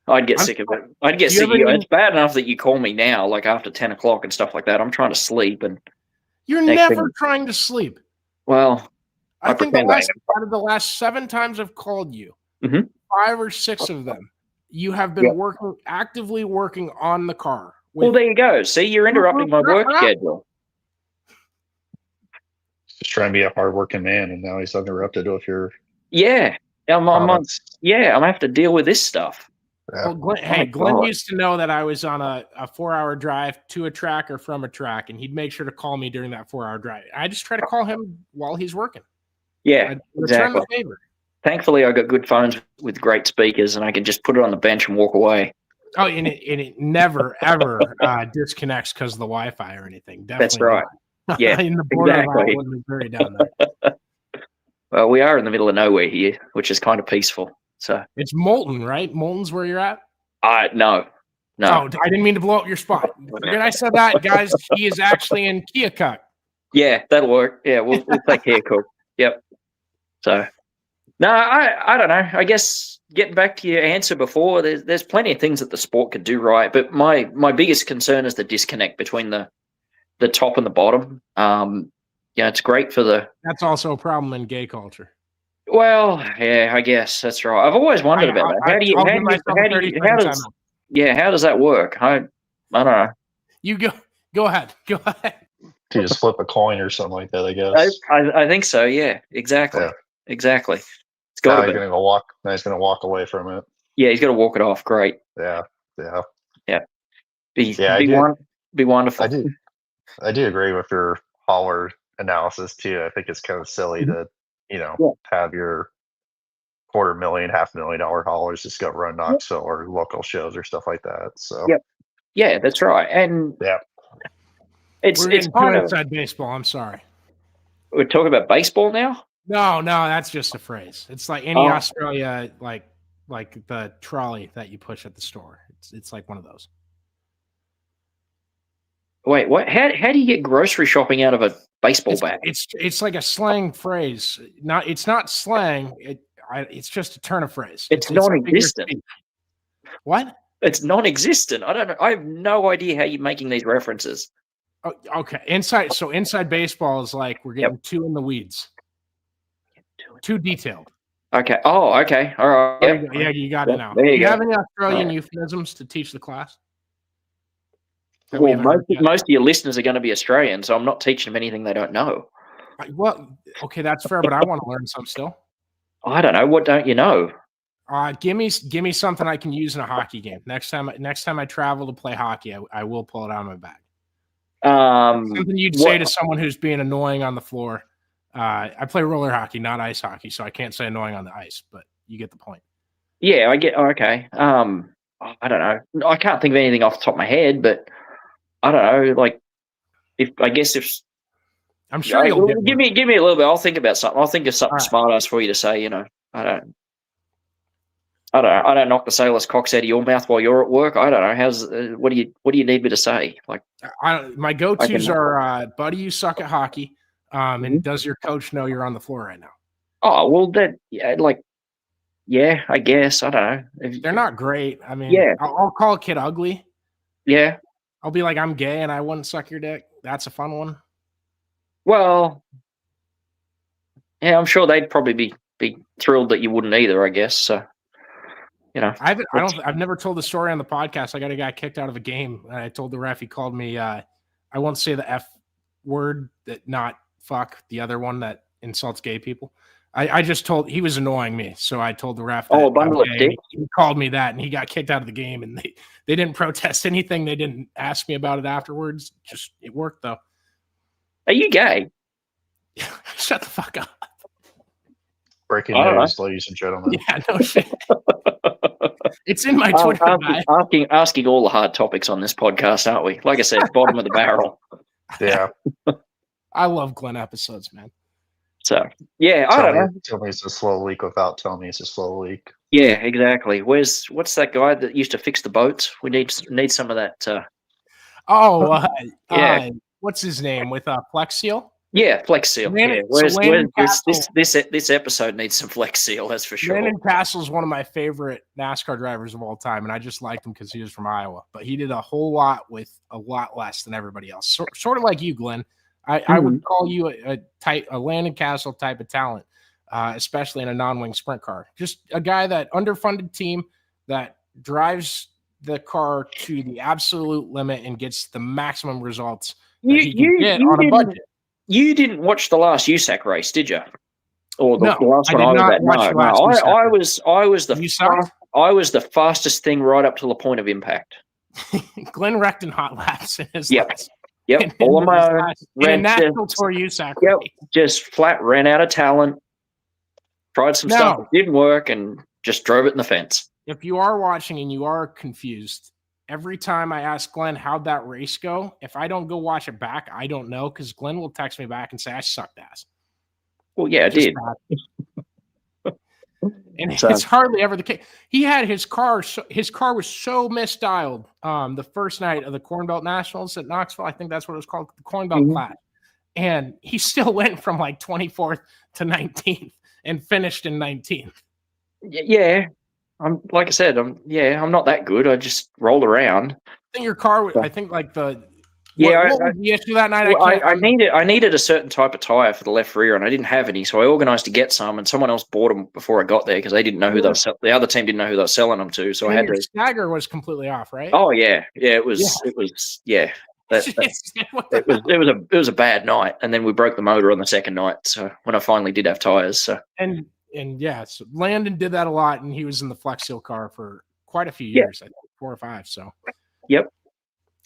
I'd get sick of it. I'd get sick of you. It's bad enough that you call me now, like after 10 o'clock and stuff like that. I'm trying to sleep, and you're never trying to sleep. Well, I think out of the last 7 times I've called you, 5 or 6 of them, you have been actively working on the car. Well, there you go. See, you're interrupting my work schedule. Just trying to be a hardworking man, and now he's uninterrupted. If you're, I'm gonna have to deal with this stuff. Yeah. Well, Glenn used to know that I was on a 4-hour drive to a track or from a track, and he'd make sure to call me during that 4-hour drive. I just try to call him while he's working. Yeah, return the favor. Thankfully, I got good phones with great speakers, and I can just put it on the bench and walk away. Oh, and it never ever disconnects because of the Wi-Fi or anything. Definitely that's right. Not. Yeah, in the border of Ireland, we're very down there. Well, we are in the middle of nowhere here, which is kind of peaceful. So it's Moulton, right? Moulton's where you're at? No. Oh, I didn't mean to blow up your spot. Forget I said that, guys. He is actually in Keokuk. Yeah, that'll work. Yeah, we'll take Keokuk. Yep. So, no, I don't know. I guess getting back to your answer before, there's plenty of things that the sport could do right, but my biggest concern is the disconnect between the top and the bottom. It's great for the. That's also a problem in gay culture. Well, yeah, I guess that's right. I've always wondered about that. How does that work? I don't know. You go ahead. To just flip a coin or something like that, I guess. I think so. Yeah, exactly. Yeah. Exactly. It's got to be. Now he's gonna walk away from it. Yeah, he's got to walk it off. Great. Yeah. Be wonderful. I do agree with your hauler analysis too. I think it's kind of silly to, have your $250,000, $500,000 haulers just go run Knoxville or local shows or stuff like that. So yeah, that's right. And it's kind of inside baseball. I'm sorry. We're talking about baseball now. No, that's just a phrase. It's like any Australia, like the trolley that you push at the store. It's like one of those. Wait, what? How do you get grocery shopping out of a baseball bat? It's like a slang phrase. It's not slang. It's just a turn of phrase. It's non-existent. What? It's non-existent. I don't know. I have no idea how you're making these references. Oh, okay. Inside baseball is like we're getting too in the weeds. Too detailed. Okay. Oh, okay. All right. Yeah, you got it now. Do you have any Australian euphemisms to teach the class? Well, most of your listeners are going to be Australian, so I'm not teaching them anything they don't know. Well, okay, that's fair, but I want to learn some still. I don't know. What don't you know? Give me something I can use in a hockey game. Next time I travel to play hockey, I will pull it out of my bag. Something you'd say to someone who's being annoying on the floor. I play roller hockey, not ice hockey, so I can't say annoying on the ice, but you get the point. Yeah, I get. Okay. I don't know. I can't think of anything off the top of my head, but I don't know. Like, if I'm sure you'll give me a little bit. I'll think about something. I'll think of something smart ass for you to say. I don't knock the sailors' cocks out of your mouth while you're at work. I don't know. What do you need me to say? Like, my go-tos are, buddy, you suck at hockey. And does your coach know you're on the floor right now? Oh, well, I guess. I don't know. They're not great. I mean, I'll call a kid ugly. Yeah. I'll be like, I'm gay and I wouldn't suck your dick. That's a fun one. Well, yeah, I'm sure they'd probably be thrilled that you wouldn't either, I guess. So, I've never told the story on the podcast. I got a guy kicked out of a game. And I told the ref, he called me, I won't say the F word, that not fuck, the other one that insults gay people. I just told, he was annoying me, so I told the ref that bundle of dicks. He called me that, and he got kicked out of the game, and they didn't protest anything. They didn't ask me about it afterwards. Just, it worked, though. Are you gay? Shut the fuck up. Breaking news, ladies and gentlemen. Yeah, no shit. It's in my Twitter. Asking all the hard topics on this podcast, aren't we? Like I said, bottom of the barrel. Yeah. I love Glen episodes, man. So, yeah, I don't know. Tell me it's a slow leak without telling me it's a slow leak. Yeah, exactly. What's that guy that used to fix the boats? We need some of that. What's his name with Flex Seal? Yeah, Flex Seal. This episode needs some Flex Seal, that's for sure. Landon Castle's one of my favorite NASCAR drivers of all time, and I just liked him because he was from Iowa. But he did a whole lot with a lot less than everybody else. Sort of like you, Glenn. I would call you a Landon Castle type of talent, especially in a non-wing sprint car. Just a guy that underfunded team that drives the car to the absolute limit and gets the maximum results he can get on a budget. You didn't watch the last USAC race, did you? Or the last one I was the fastest thing right up to the point of impact. Glenn wrecked in hot laps. Yep. All on my own. In a national tour USAC. Yep. Just flat ran out of talent. Tried some stuff that didn't work and just drove it in the fence. If you are watching and you are confused, every time I ask Glenn how'd that race go, if I don't go watch it back, I don't know, because Glenn will text me back and say I sucked ass. Well, yeah, I did. And it's hardly ever the case. He had his car was so misdialed the first night of the Corn Belt Nationals at Knoxville. I think that's what it was called, the Corn Belt Clash. And he still went from like 24th to 19th and finished in 19th. Yeah. I'm like I said, I'm not that good. I just rolled around. I think your car, I think like the Yeah, what was the issue that night? Well, I needed a certain type of tire for the left rear, and I didn't have any, so I organised to get some, and someone else bought them before I got there because they didn't know who they were selling. The other team didn't know who they were selling them to, so I had your to. stagger was completely off, right? Oh yeah, it was. It was a bad night, and then we broke the motor on the second night. So when I finally did have tires, so and yeah, so Landon did that a lot, and he was in the Flex Seal car for quite a few years, I think 4 or 5. So yep.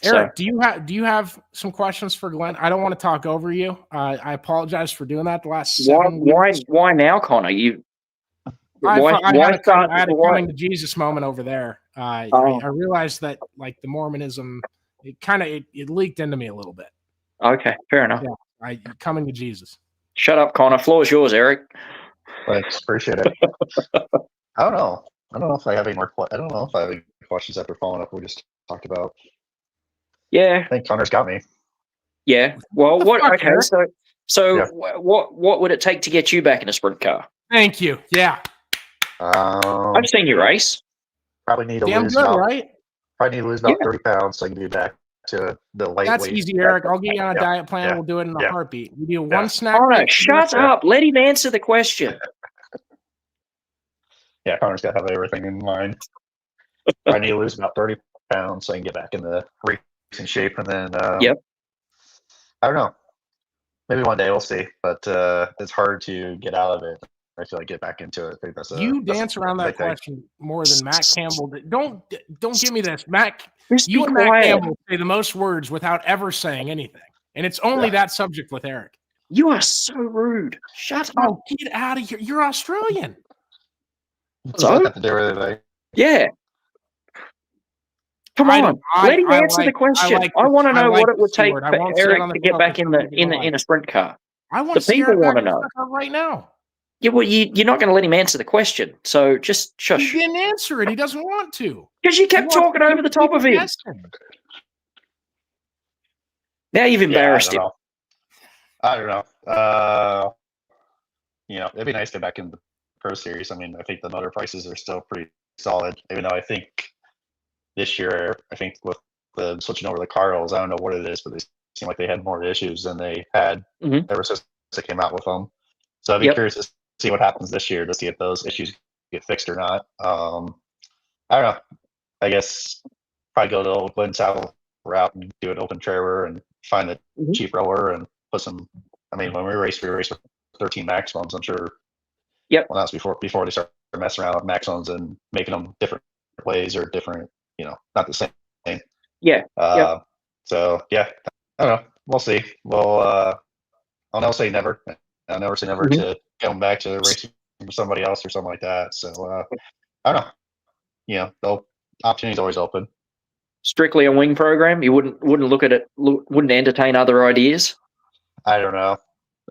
Eric, do you have some questions for Glenn? I don't want to talk over you. I apologize for doing that the last 7 weeks. Why now, Connor? I had a coming to Jesus moment over there. I realized that like the Mormonism, it leaked into me a little bit. Okay, fair enough. Yeah, coming to Jesus. Shut up, Connor. Floor is yours, Eric. Thanks, appreciate it. I don't know if I have any more. I don't know if I have any questions after following up what we just talked about. Yeah, I think Connor's got me. Yeah. Well, what? Fuck, Okay. Eric? So Yeah. what would it take to get you back in a sprint car? Thank you. Yeah. I've seen you race. Probably need to Damn lose good, about right? 30 pounds so I can be back to the lightweight. That's easy, Eric. I'll get you on a diet plan. Yeah. We'll do it in a Yeah. heartbeat. We do one snack. All right, break. shut up. Let him answer the question. Yeah, Connor's got to have everything in mind. I need to lose about 30 pounds so I can get back in the racing shape, and then Yep. I don't know. Maybe one day we'll see, but it's hard to get out of it. I feel like get back into it. I think that's You dance around that question more than Matt Campbell. Don't give me this, Matt. Just You be and Matt quiet. Campbell say the most words without ever saying anything, and it's only that subject with Eric. You are so rude. Shut up. Oh, get out of here! You're Australian. What's that have to do with anything? Yeah. Come on, let him answer the question. I want to know what it would take for Eric to get back in a sprint car. I want The people want to know right now. Yeah, well, you're not going to let him answer the question, so just shush. He didn't answer it. He doesn't want to. Because you kept talking over the top of him. Now you've embarrassed him. I don't know. It'd be nice to get back in the Pro Series. I mean, I think the motor prices are still pretty solid, even though I think this year, with the switching over the Carls, I don't know what it is, but they seem like they had more issues than they had ever since they came out with them. So I'd be curious to see what happens this year to see if those issues get fixed or not. I don't know. I guess probably go to the old Glen Saville route and do an open trailer and find a cheap roller and put some. I mean, when we raced with 13 maximums. I'm sure. Yep. Well, that's before they started messing around with maximums and making them different ways or different. Not the same. Yeah. So yeah, I don't know. We'll see. I'll never say never. I'll never say never to going back to racing for somebody else or something like that. So I don't know. The opportunity's always open. Strictly a wing program. You wouldn't look at it. Wouldn't entertain other ideas. I don't know.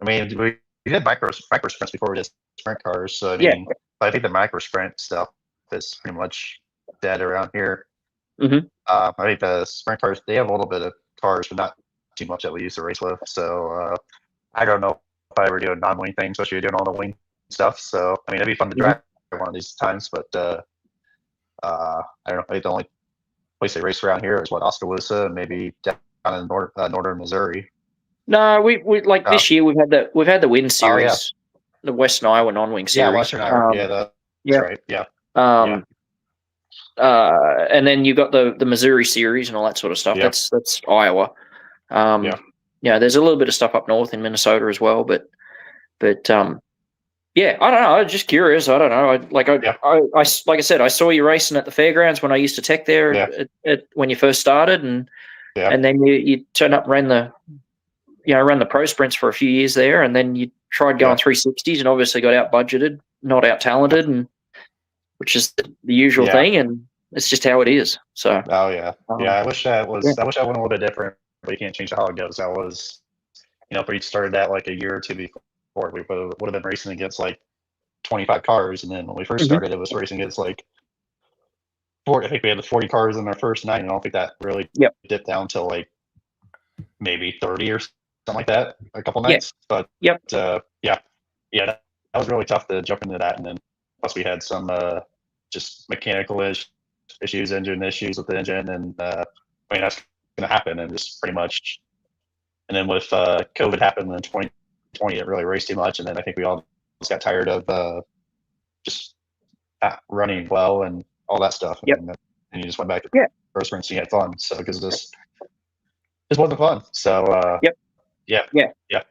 I mean, we did micro sprints before we did sprint cars. So I mean, I think the micro sprint stuff is pretty much dead around here. I think the sprint cars, they have a little bit of cars, but not too much that we used to race with. So I don't know if I ever do a non-wing thing, especially doing all the wing stuff. So I mean, it'd be fun to drive one of these times, but I don't know. I think the only place they race around here is Oskaloosa and maybe down in northern Missouri. No, we like this year we've had the Win Series, the Western Iowa non-wing series. Yeah, Western Iowa. That's right. Yeah. And then you got the Missouri series and all that sort of stuff. Yep. That's Iowa. There's a little bit of stuff up north in Minnesota as well, but I don't know. I'm just curious. I don't know. Like I said, I saw you racing at the fairgrounds when I used to tech there when you first started, and then you turned up and ran the pro sprints for a few years there, and then you tried going 360s and obviously got out budgeted, not out talented, and which is the usual thing, and it's just how it is. So. I wish I was. I wish I went a little bit different, but you can't change how it goes. I was, if we started that like a year or two before, we would have been racing against like 25 cars, and then when we first started, it was racing against like 40. I think we had the 40 cars in our first night, and I don't think that really dipped down till like maybe 30 or something like that, a couple nights. But that was really tough to jump into that, and then plus we had some just mechanical issues, engine issues with the engine, and I mean that's going to happen, and just pretty much. And then with COVID happened in 2020, it really raced too much, and then I think we all just got tired of just running well and all that stuff. Yep. And you just went back to pro sprints and you had fun. So because this wasn't fun. So yeah.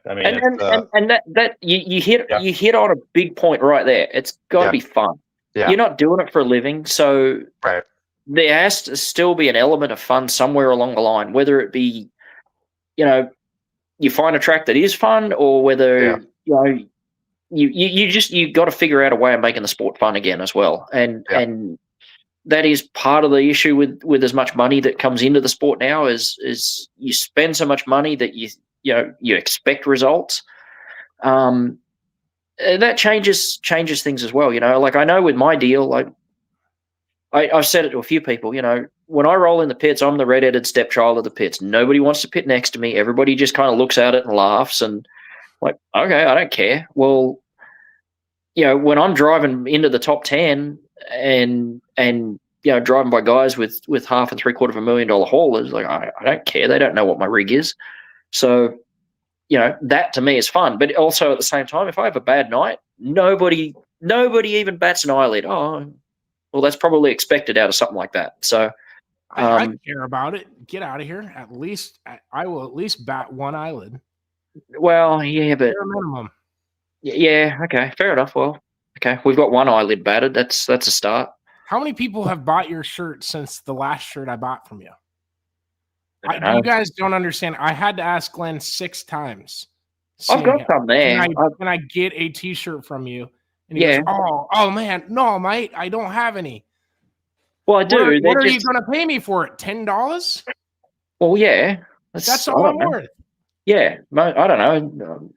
I mean, and that you hit on a big point right there. It's got to be fun. Yeah. You're not doing it for a living, so there has to still be an element of fun somewhere along the line, whether it be, you find a track that is fun, or whether you got to figure out a way of making the sport fun again as well, and that is part of the issue with as much money that comes into the sport now is you spend so much money that you expect results. That changes things as well. Like I know with my deal, like I've said it to a few people, when I roll in the pits, I'm the red-headed stepchild of the pits. Nobody wants to pit next to me. Everybody just kind of looks at it and laughs and like, okay, I don't care. Well, when I'm driving into the top 10 and driving by guys with $500,000 and $750,000 haulers, like I don't care. They don't know what my rig is. So, that to me is fun. But also at the same time, if I have a bad night, nobody even bats an eyelid. Oh, well, that's probably expected out of something like that. So I care about it. Get out of here. At least I will at least bat one eyelid. Well, yeah, but bare minimum. Yeah, okay, fair enough. Well, okay, we've got one eyelid batted. That's a start. How many people have bought your shirt since the last shirt I bought from you? You guys don't understand. I had to ask Glenn 6 times. I've got some there. Can I get a T-shirt from you? And he goes, oh man, no, mate, I don't have any. Well, I do. What are you going to pay me for it? $10? Well, yeah. That's all I'm worth. Yeah, I don't know.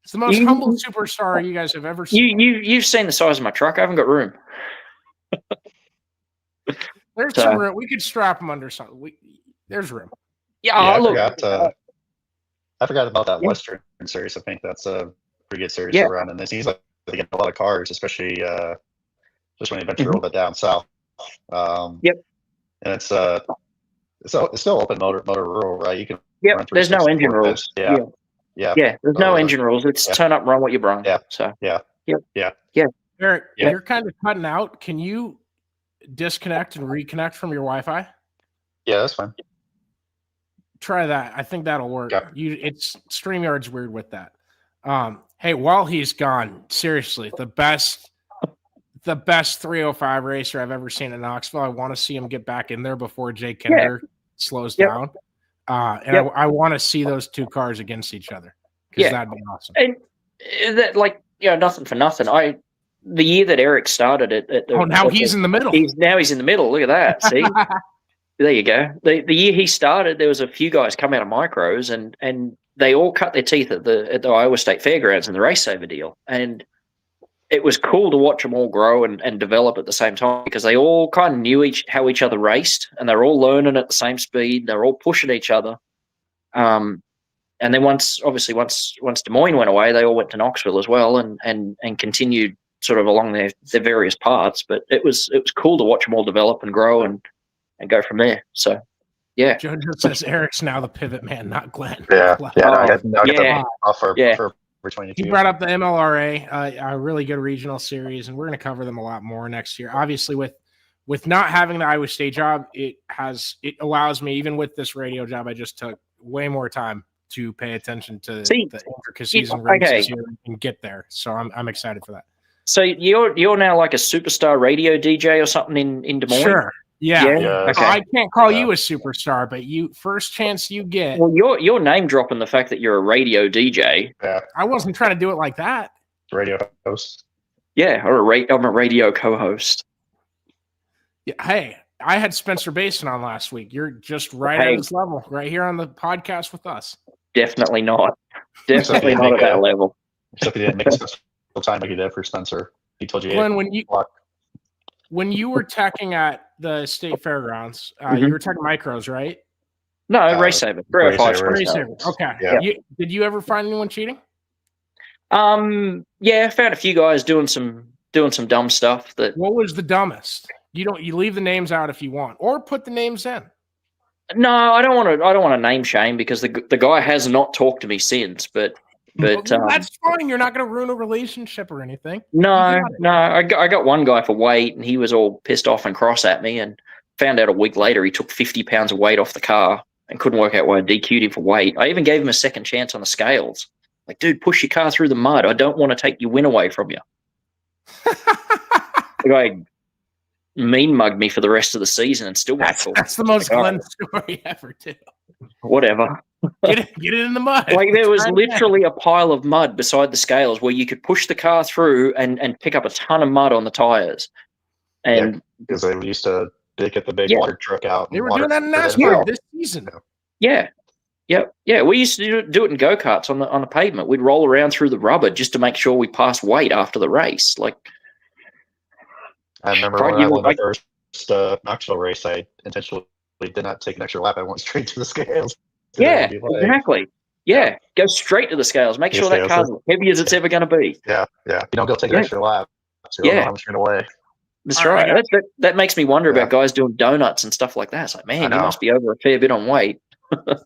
It's the most humble superstar you guys have ever seen. You've seen the size of my truck. I haven't got room. There's some room. We could strap them under something. There's room. Yeah, I forgot about that Western series. I think that's a pretty good series to run. And it seems like they get a lot of cars, especially just when you venture a little bit down south. And it's still open motor rural, right? You can. Yep. There's no engine rules. Yeah. There's no engine rules. It's turn up, run what you brung. Yeah. So. Yeah. Eric, you're kind of cutting out. Can you disconnect and reconnect from your Wi-Fi? Yeah, that's fine. Try that. I think that'll work. Yeah. It's StreamYard's weird with that. Hey, while he's gone, seriously, the best 305 racer I've ever seen in Knoxville. I want to see him get back in there before Jake Kinder slows down. I want to see those two cars against each other because that'd be awesome. And that, nothing for nothing. The year that Eric started it. Now he's in the middle. He's in the middle. Look at that. See, there you go. The year he started, there was a few guys come out of micros, and they all cut their teeth at the Iowa State Fairgrounds in the Race Saver deal, and it was cool to watch them all grow and develop at the same time because they all kind of knew how each other raced, and they're all learning at the same speed. They're all pushing each other. And then once Des Moines went away, they all went to Knoxville as well and continued sort of along their various paths. But it was cool to watch them all develop and grow and go from there. So, yeah. Jojo says Eric's now the pivot man, not Glenn. Yeah. I get the offer for He brought up the MLRA, a really good regional series, and we're going to cover them a lot more next year. Obviously, with not having the Iowa State job, it allows me, even with this radio job I just took, way more time to pay attention to the intricacies and races here and get there. So I'm excited for that. So you're now like a superstar radio DJ or something in Des Moines? Sure. Yeah. Okay. I can't call you a superstar, but first chance you get. Well, you're name dropping the fact that you're a radio DJ. Yeah. I wasn't trying to do it like that. Radio host. Yeah, I'm a radio co-host. Yeah. Hey, I had Spencer Basin on last week. You're just right at his level, right here on the podcast with us. Definitely not. Definitely not at that level. Except he didn't make special time like he did for Spencer. He told you. Glenn, when you were teching at the state fairgrounds, you were teching micros, right? No, Race Saver. Race Saver. Okay. Yeah. Did you ever find anyone cheating? Yeah, found a few guys doing some dumb stuff. What was the dumbest? You leave the names out if you want, or put the names in. No, I don't want to. I don't want to name shame because the guy has not talked to me since. But Well, that's fine. You're not going to ruin a relationship or anything. No. I got one guy for weight, and he was all pissed off and cross at me, and found out a week later he took 50 pounds of weight off the car and couldn't work out why I DQ'd him for weight. I even gave him a second chance on the scales. Like, dude, push your car through the mud. I don't want to take your win away from you. The guy mean mugged me for the rest of the season and still got caught. That's the most Glen story ever, too. Whatever. Get it in the mud. Like, there was literally a pile of mud beside the scales where you could push the car through and pick up a ton of mud on the tires. And because they used to get the big water truck out. They were doing that in NASCAR this season. Yeah. We used to do it in go-karts on the pavement. We'd roll around through the rubber just to make sure we passed weight after the race. Like, I remember when I won the first Knoxville race, I intentionally did not take an extra lap. I went straight to the scales. Yeah, exactly. Yeah, go straight to the scales. Make sure that car's as heavy as it's ever going to be. Yeah. You don't go take an extra lap. So you don't know how much you're going to weigh. That's right. That makes me wonder about guys doing donuts and stuff like that. It's like, man, you must be over a fair bit on weight.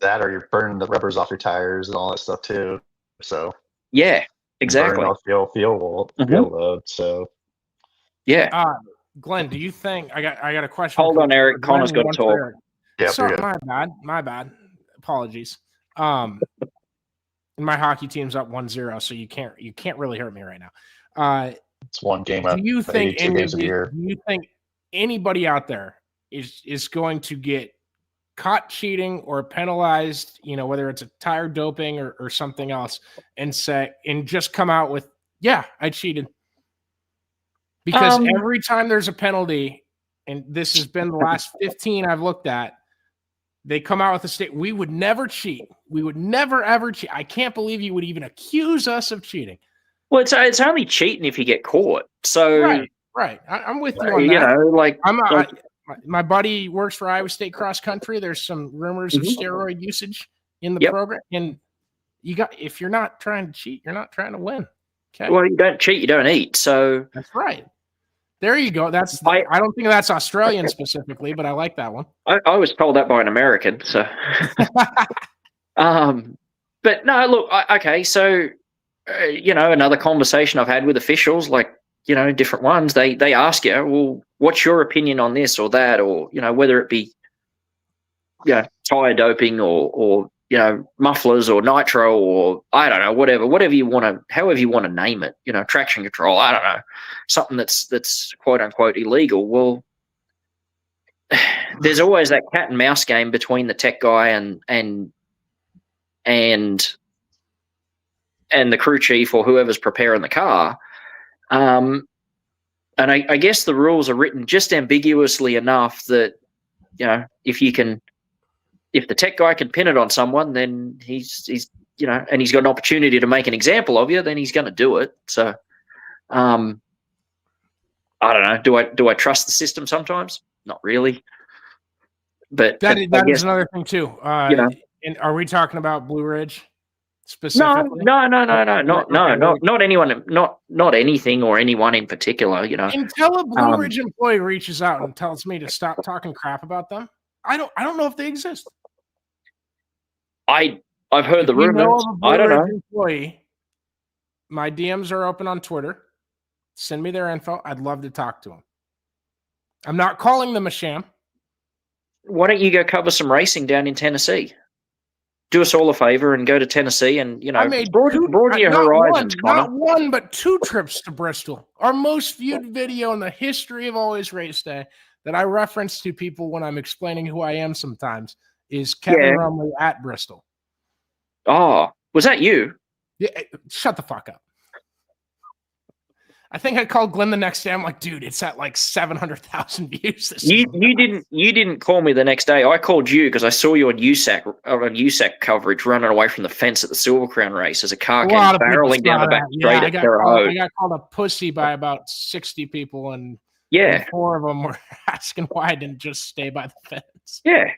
That, or you're burning the rubbers off your tires and all that stuff too. So yeah, exactly. Fuel load. So yeah. Glenn, do you think I got a question? Hold on, Eric. Connor's got to talk. Yeah, so, my bad. Apologies. And my hockey team's up 1-0, so you can't really hurt me right now. It's one game. Do you think 2 games a year? Do you think anybody out there is going to get caught cheating or penalized, whether it's a tire doping or something else, and just come out with, yeah, I cheated? Because every time there's a penalty, and this has been the last 15 I've looked at, they come out with a statement, we would never cheat. We would never, ever cheat. I can't believe you would even accuse us of cheating. Well, it's only cheating if you get caught. So right. I'm with you on that. Like my buddy works for Iowa State cross country. There's some rumors of steroid usage in the program, and if you're not trying to cheat, you're not trying to win. Okay. Well, you don't cheat, you don't eat. So that's right. There you go. I don't think that's Australian specifically, but I like that one. I was told that by an American. So, but no, look. Okay, so another conversation I've had with officials, like different ones. They ask you, well, what's your opinion on this or that, or whether it be tire doping or mufflers or nitro or I don't know, whatever you want to, however you want to name it, traction control, I don't know, something that's quote unquote illegal. Well, there's always that cat and mouse game between the tech guy and the crew chief or whoever's preparing the car. And I guess the rules are written just ambiguously enough that, if the tech guy can pin it on someone, then he's and he's got an opportunity to make an example of you, then he's going to do it. So, I don't know. Do I trust the system sometimes? Not really. But that is another thing too. And are we talking about Blue Ridge specifically? No. Not anyone. Not anything or anyone in particular. Until a Blue Ridge employee reaches out and tells me to stop talking crap about them, I don't know if they exist. I've heard the rumors. I don't know. Employee, my DMs are open on Twitter. Send me their info. I'd love to talk to them. I'm not calling them a sham. Why don't you go cover some racing down in Tennessee? Do us all a favor and go to Tennessee and broaden your horizons. Not one, but 2 trips to Bristol. Our most viewed video in the history of Always Race Day that I reference to people when I'm explaining who I am sometimes is Kevin Rumley at Bristol. Oh, was that you? Yeah, shut the fuck up. I think I called Glenn the next day. I'm like, dude, it's at like 700,000 views. You didn't call me the next day. I called you because I saw you on USAC coverage running away from the fence at the Silver Crown race as a car came barreling down the back straight at Terre Haute. I got called a pussy by about 60 people, and 4 of them were asking why I didn't just stay by the fence. Yeah,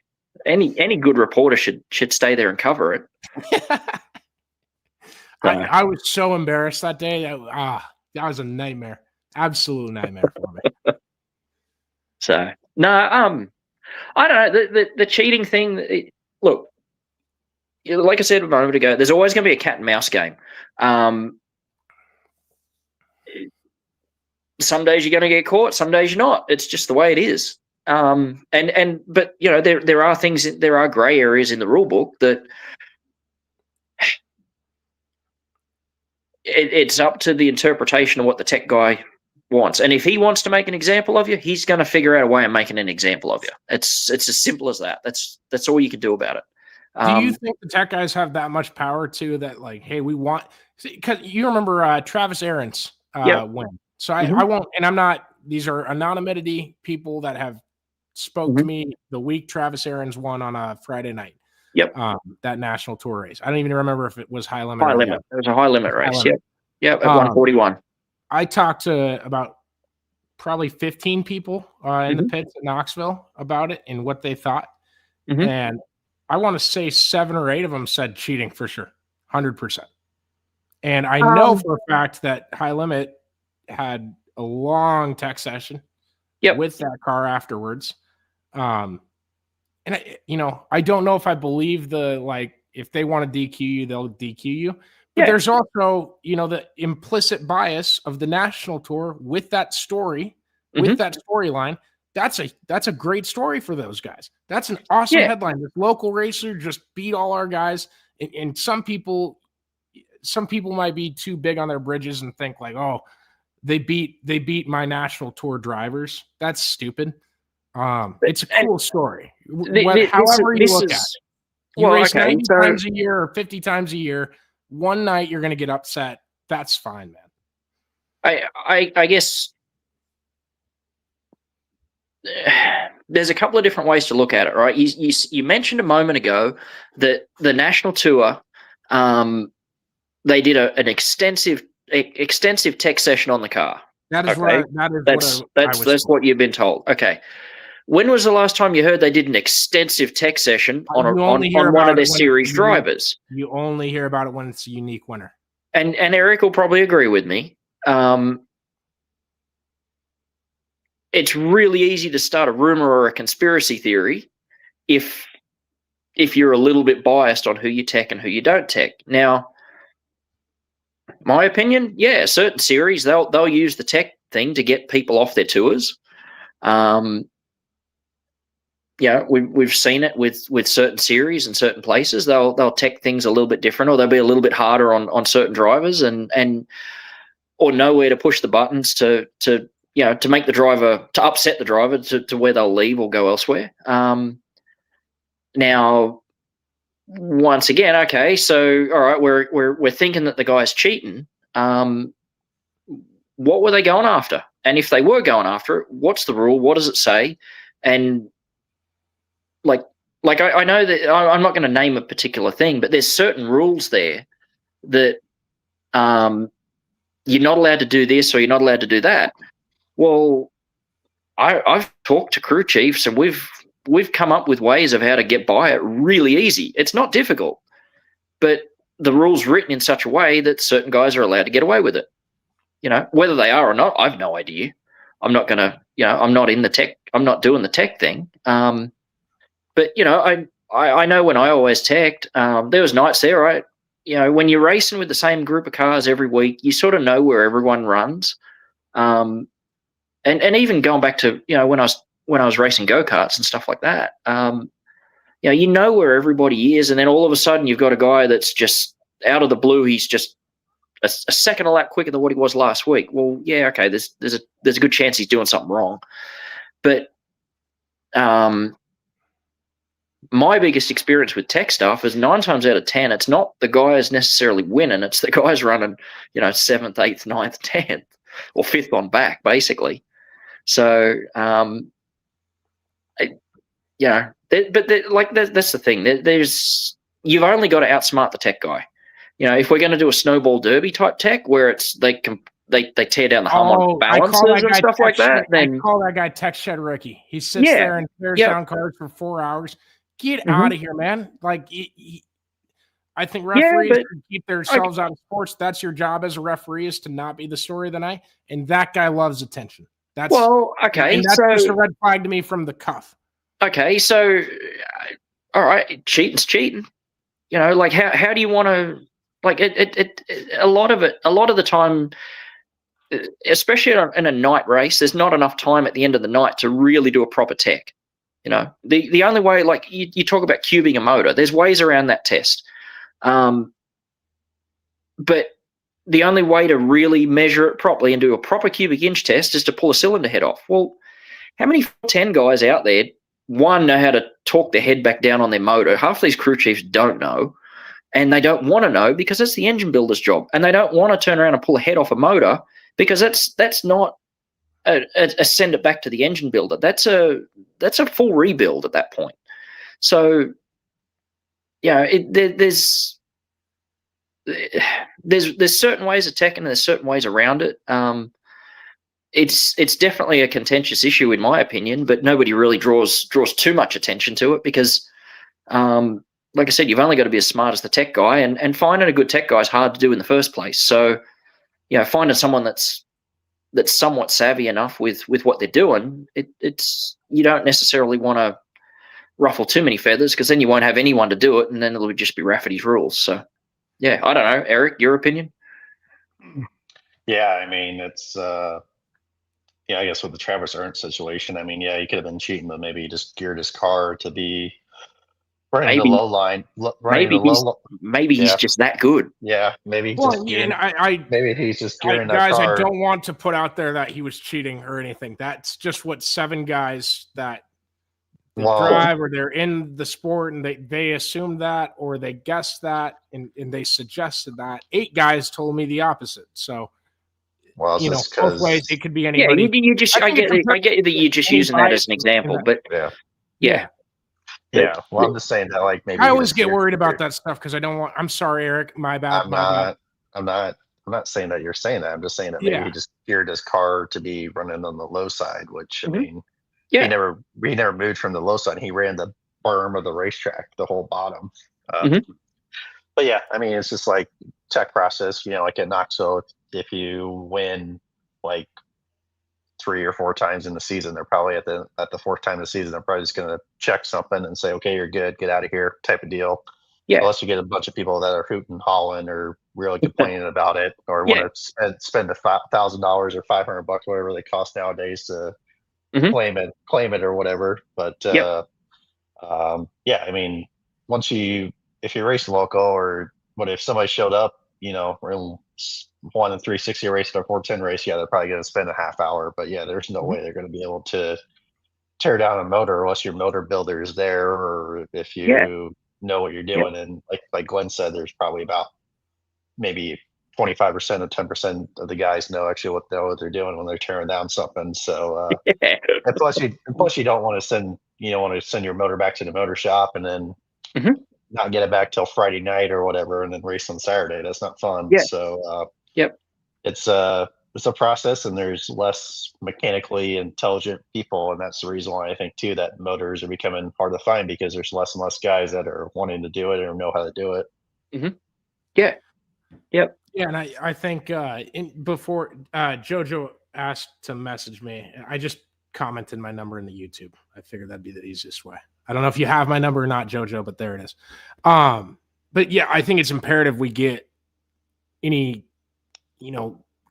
any good reporter should stay there and cover it. I was so embarrassed that day. That was a nightmare. Absolute nightmare for me. So no, I don't know the cheating thing. Look, like I said a moment ago, there's always going to be a cat and mouse game. Some days you're going to get caught, some days you're not. It's just the way it is. But you know, there are things, there are grey areas in the rule book that it's up to the interpretation of what the tech guy wants. And if he wants to make an example of you, he's going to figure out a way of making an example of you. It's as simple as that. That's all you can do about it. Do you think the tech guys have that much power too? That like, hey, we want, because you remember Travis Aarons win. So I won't, and I'm not. These are anonymity people that have spoke to me the week Travis Aarons won on a Friday night. Yep. That national tour race. I don't even remember if it was high limit. High limit. It was a high limit race. Yep. Yep. At 141. I talked to about probably 15 people in the pits in Knoxville about it and what they thought. And I want to say 7 or 8 of them said cheating for sure. 100%. And I know for a fact that high limit had a long tech session with that car afterwards. And I don't know if I believe if they want to DQ you, they'll DQ you. But there's also, the implicit bias of the national tour with that story, with that storyline. That's a great story for those guys. That's an awesome headline. This local racer just beat all our guys. And some people might be too big on their bridges and think like, oh, they beat my national tour drivers. That's stupid. It's a cool story. However you look at it. You race 90 times a year or 50 times a year. One night you're going to get upset. That's fine, man. I guess there's a couple of different ways to look at it, right? You mentioned a moment ago that the national tour, they did an extensive tech session on the car. That's what you've been told. Okay. When was the last time you heard they did an extensive tech session on one of their series drivers? You only hear about it when it's a unique winner. And Eric will probably agree with me. It's really easy to start a rumor or a conspiracy theory if you're a little bit biased on who you tech and who you don't tech. Now, my opinion, certain series they'll use the tech thing to get people off their tours. We've seen it with certain series and certain places. They'll tech things a little bit different, or they'll be a little bit harder on certain drivers or know where to push the buttons to make the driver, to upset the driver to where they'll leave or go elsewhere. Now, once again, okay, so all right, we're thinking that the guy's cheating. What were they going after? And if they were going after it, what's the rule? What does it say? And I know that I'm not going to name a particular thing, but there's certain rules there that you're not allowed to do this or you're not allowed to do that. Well, I've talked to crew chiefs and we've come up with ways of how to get by it really easy. It's not difficult, but the rule's written in such a way that certain guys are allowed to get away with it. Whether they are or not, I've no idea. I'm not going to, I'm not in the tech. I'm not doing the tech thing. But I know when I always teched, there was nights there, right? When you're racing with the same group of cars every week, you sort of know where everyone runs. And even going back to, when I was racing go-karts and stuff like that, you know where everybody is. And then all of a sudden you've got a guy that's just out of the blue. He's just a second a lap quicker than what he was last week. Well, yeah, okay. There's a good chance he's doing something wrong. But, my biggest experience with tech stuff is 9 times out of 10, it's not the guys necessarily winning. It's the guys running, 7th, 8th, 9th, 10th, or 5th on back, basically. So, that's the thing. You've only got to outsmart the tech guy. If we're going to do a snowball derby type tech where they tear down the hum on balances and stuff like that, then I call that guy Tech Shed Ricky. He sits there and tears down cars for 4 hours. Get out of here, man. I think referees should keep themselves out of sports. That's your job as a referee, is to not be the story of the night. And that guy loves attention. That's just a red flag to me from the cuff. Okay, so all right, cheating's cheating. You know, like how do you want to like it? A lot of the time, especially in a night race, there's not enough time at the end of the night to really do a proper tech. You know, the only way, like you talk about cubing a motor, there's ways around that test. But the only way to really measure it properly and do a proper cubic inch test is to pull a cylinder head off. Well, how many 10 guys out there, one, know how to torque their head back down on their motor? Half these crew chiefs don't know, and they don't want to know because it's the engine builder's job, and they don't want to turn around and pull a head off a motor because that's not a send it back to the engine builder. That's a full rebuild at that point. So, yeah, there's certain ways of tech and there's certain ways around it. It's definitely a contentious issue in my opinion, but nobody really draws too much attention to it because, like I said, you've only got to be as smart as the tech guy, and finding a good tech guy is hard to do in the first place. So, you know, finding someone that's somewhat savvy enough with what they're doing, it's you don't necessarily want to ruffle too many feathers because then you won't have anyone to do it, and then it'll just be Rafferty's rules. So, yeah, I don't know, Eric, your opinion? Yeah, I mean, it's I guess with the Travis Ernst situation, I mean, yeah, he could have been cheating, but maybe he just geared his car to be running the low line. Maybe he's just that good. Yeah, maybe. Maybe he's just gearing that car. I don't want to put out there that he was cheating or anything. That's just what 7 guys that drive or they're in the sport and they assumed that or they guessed that and they suggested that. 8 guys told me the opposite. So. Well, you know, both ways it could be anybody. Yeah, I get that you're just using that as an example, but yeah. Well, I'm just saying that, like, maybe I always get worried about that stuff because I don't want. I'm sorry, Eric. My bad. I'm not saying that you're saying that. I'm just saying that maybe he just geared his car to be running on the low side, which I mean, he never moved from the low side. He ran the berm of the racetrack, the whole bottom. But yeah, I mean, it's just like tech process. You know, like at Knoxville, if you win like 3 or 4 times in the season, they're probably at the 4th time of the season, they're probably just going to check something and say, okay, you're good, get out of here, type of deal. Yeah. Unless you get a bunch of people that are hooting and hollering or really complaining about it or want to spend $1,000 or $500, whatever they cost nowadays to claim it or whatever. But I mean, if you race local or if somebody showed up, you know, we're in 1 in 360 race or 410 race, they're probably going to spend a half hour. But yeah, there's no way they're going to be able to tear down a motor unless your motor builder is there or if you know what you're doing. And like Glenn said, there's probably about maybe 25% or 10% of the guys know what they're doing when they're tearing down something. So and plus you don't want to send your motor back to the motor shop and then not get it back till Friday night or whatever, and then race on Saturday. That's not fun. Yeah. So, it's a process, and there's less mechanically intelligent people, and that's the reason why I think too that motors are becoming hard to find because there's less and less guys that are wanting to do it or know how to do it. Yeah. Yep. Yeah, and I think before JoJo asked to message me, I just commented my number in the YouTube. I figured that'd be the easiest way. I don't know if you have my number or not, JoJo, but there it is. But yeah, I think it's imperative we get any,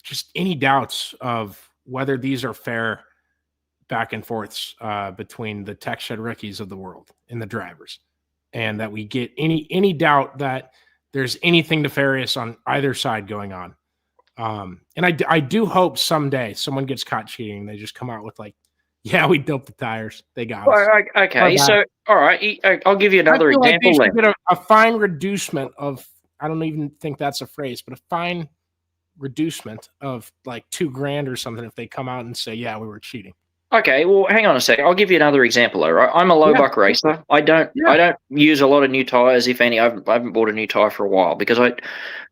just any doubts of whether these are fair back and forths between the tech shed rookies of the world and the drivers, and that we get any doubt that there's anything nefarious on either side going on. And I do hope someday someone gets caught cheating. They just come out with like, yeah, we doped the tires. They got us. Okay, so all right, I'll give you another example. Like they should get a fine reducement of, I don't even think that's a phrase, but a fine reducement of like $2,000 or something if they come out and say, yeah, we were cheating. Okay, well, hang on a second. I'll give you another example. All right, I'm a low buck racer. I don't use a lot of new tires, if any. I haven't bought a new tire for a while because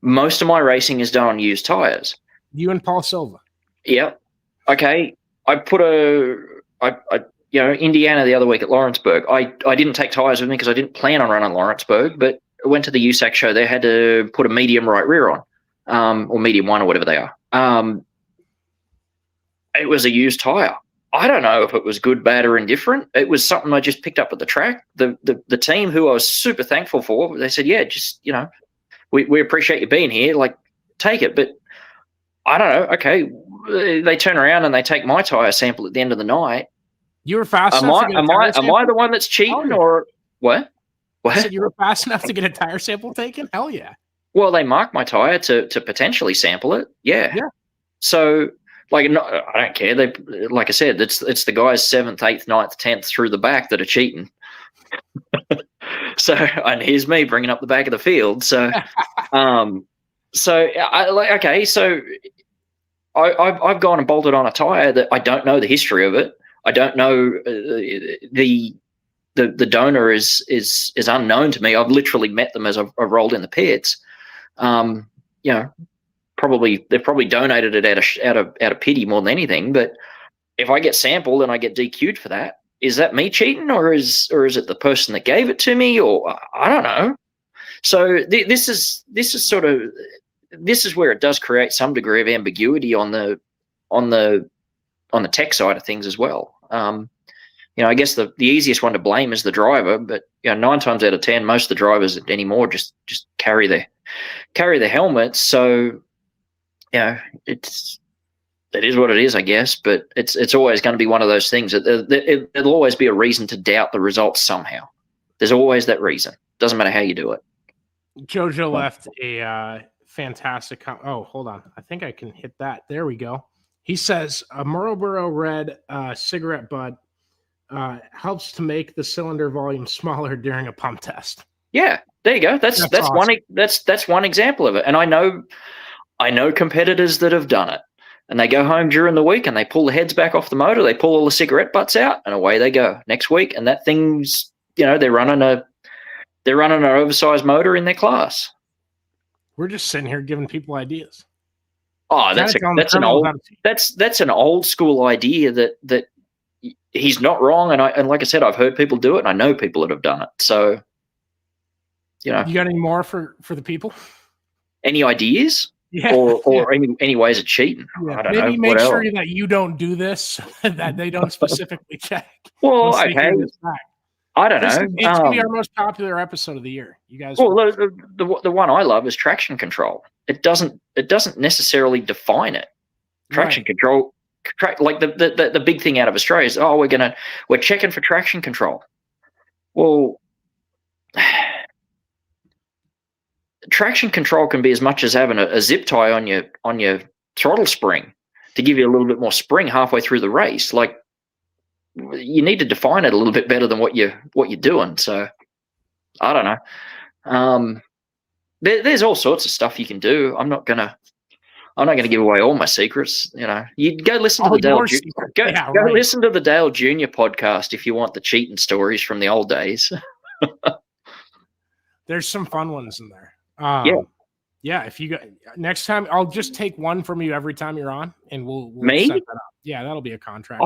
most of my racing is done on used tires. You and Paul Silva. Yeah. Okay. I put Indiana the other week at Lawrenceburg. I didn't take tires with me because I didn't plan on running Lawrenceburg, but I went to the USAC show. They had to put a medium right rear on, or medium 1 or whatever they are. It was a used tire. I don't know if it was good, bad, or indifferent. It was something I just picked up at the track. The team, who I was super thankful for, they said, yeah, just, we appreciate you being here. Like, take it. But I don't know. Okay. They turn around and they take my tire sample at the end of the night. You were fast enough to get a tire sample? Am I the one that's cheating or what? I said you were fast enough to get a tire sample taken? Hell yeah. Well, they marked my tire to potentially sample it. Yeah. So, like, no, I don't care. They, like I said, it's the guys 7th, 8th, 9th, 10th through the back that are cheating. So, and here's me bringing up the back of the field. So, okay, so I've gone and bolted on a tire that I don't know the history of it. I don't know the donor is unknown to me. I've literally met them as I've rolled in the pits. They've probably donated it out of pity more than anything. But if I get sampled and I get DQ'd for that, is that me cheating, or is it the person that gave it to me, or I don't know. So this is where it does create some degree of ambiguity on the tech side of things as well. I guess the easiest one to blame is the driver, but 9 times out of 10, most of the drivers anymore just carry their helmets. So it is what it is, I guess. But it's always going to be one of those things that there'll always be a reason to doubt the results somehow. There's always that reason. Doesn't matter how you do it. Jojo left a fantastic oh, hold on. I think I can hit that. There we go. He says a Marlboro Red cigarette butt helps to make the cylinder volume smaller during a pump test. Yeah, there you go. That's awesome. That's one example of it. And I know competitors that have done it. And they go home during the week and they pull the heads back off the motor, they pull all the cigarette butts out, and away they go next week. And that thing's, they're running an oversized motor in their class. We're just sitting here giving people ideas. Oh, that's an old school idea that he's not wrong. And like I said, I've heard people do it, and I know people that have done it. So, you got any more for the people? Any ideas? Yeah, or any ways of cheating? Yeah. I don't know. Maybe make sure that you don't do this, so that they don't specifically check. Well, okay. I don't know. It's going to be our most popular episode of the year. You guys. Well, the one I love is traction control. It doesn't necessarily define it. Traction control, like the big thing out of Australia is, we're checking for traction control. Well, traction control can be as much as having a zip tie on your throttle spring to give you a little bit more spring halfway through the race. Like, you need to define it a little bit better than what you're doing. So I don't know. There's all sorts of stuff you can do. I'm not gonna give away all my secrets. You go listen to the Dale listen to the Dale Jr. podcast if you want the cheating stories from the old days. There's some fun ones in there. Yeah. If you go next time, I'll just take one from you every time you're on, and we'll set that up. Yeah, that'll be a contract.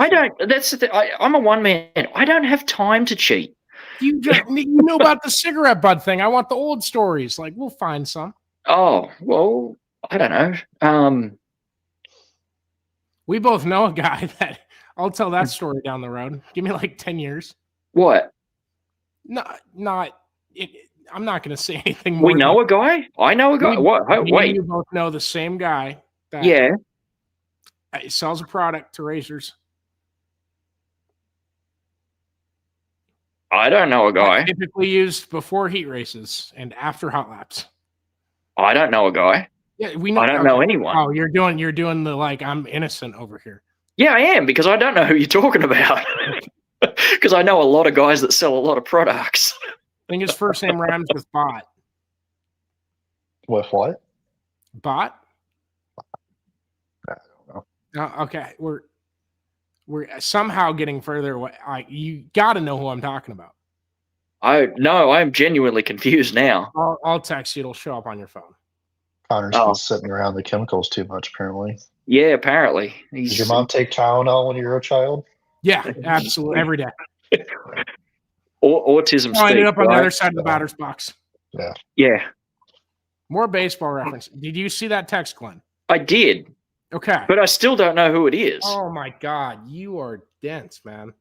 That's the thing. I'm a one man. I don't have time to cheat. You know about the cigarette butt thing. I want the old stories. Like, we'll find some. Oh well, I don't know. We both know a guy that I'll tell that story down the road. Give me like 10 years. What? I'm not going to say anything more. We know a guy? I know a guy. Wait. You both know the same guy. That sells a product to racers. I don't know a guy. Typically used before heat races and after hot laps. I don't know a guy. Yeah, we know. I don't know anyone. Oh, you're doing the like I'm innocent over here. Yeah, I am, because I don't know who you're talking about. Because I know a lot of guys that sell a lot of products. I think his first name rhymes with bot. With what? Bot? I don't know. Okay, we're somehow getting further away. You got to know who I'm talking about. I'm genuinely confused now. I'll text you. It'll show up on your phone. Connor's been sitting around the chemicals too much, apparently. Yeah, apparently. Did your mom take Tylenol when you were a child? Yeah, absolutely. Every day. Autism. I ended up on the other side of the batter's box. Yeah. More baseball reference. Did you see that text, Glenn? I did. Okay. But I still don't know who it is. Oh my God, you are dense, man.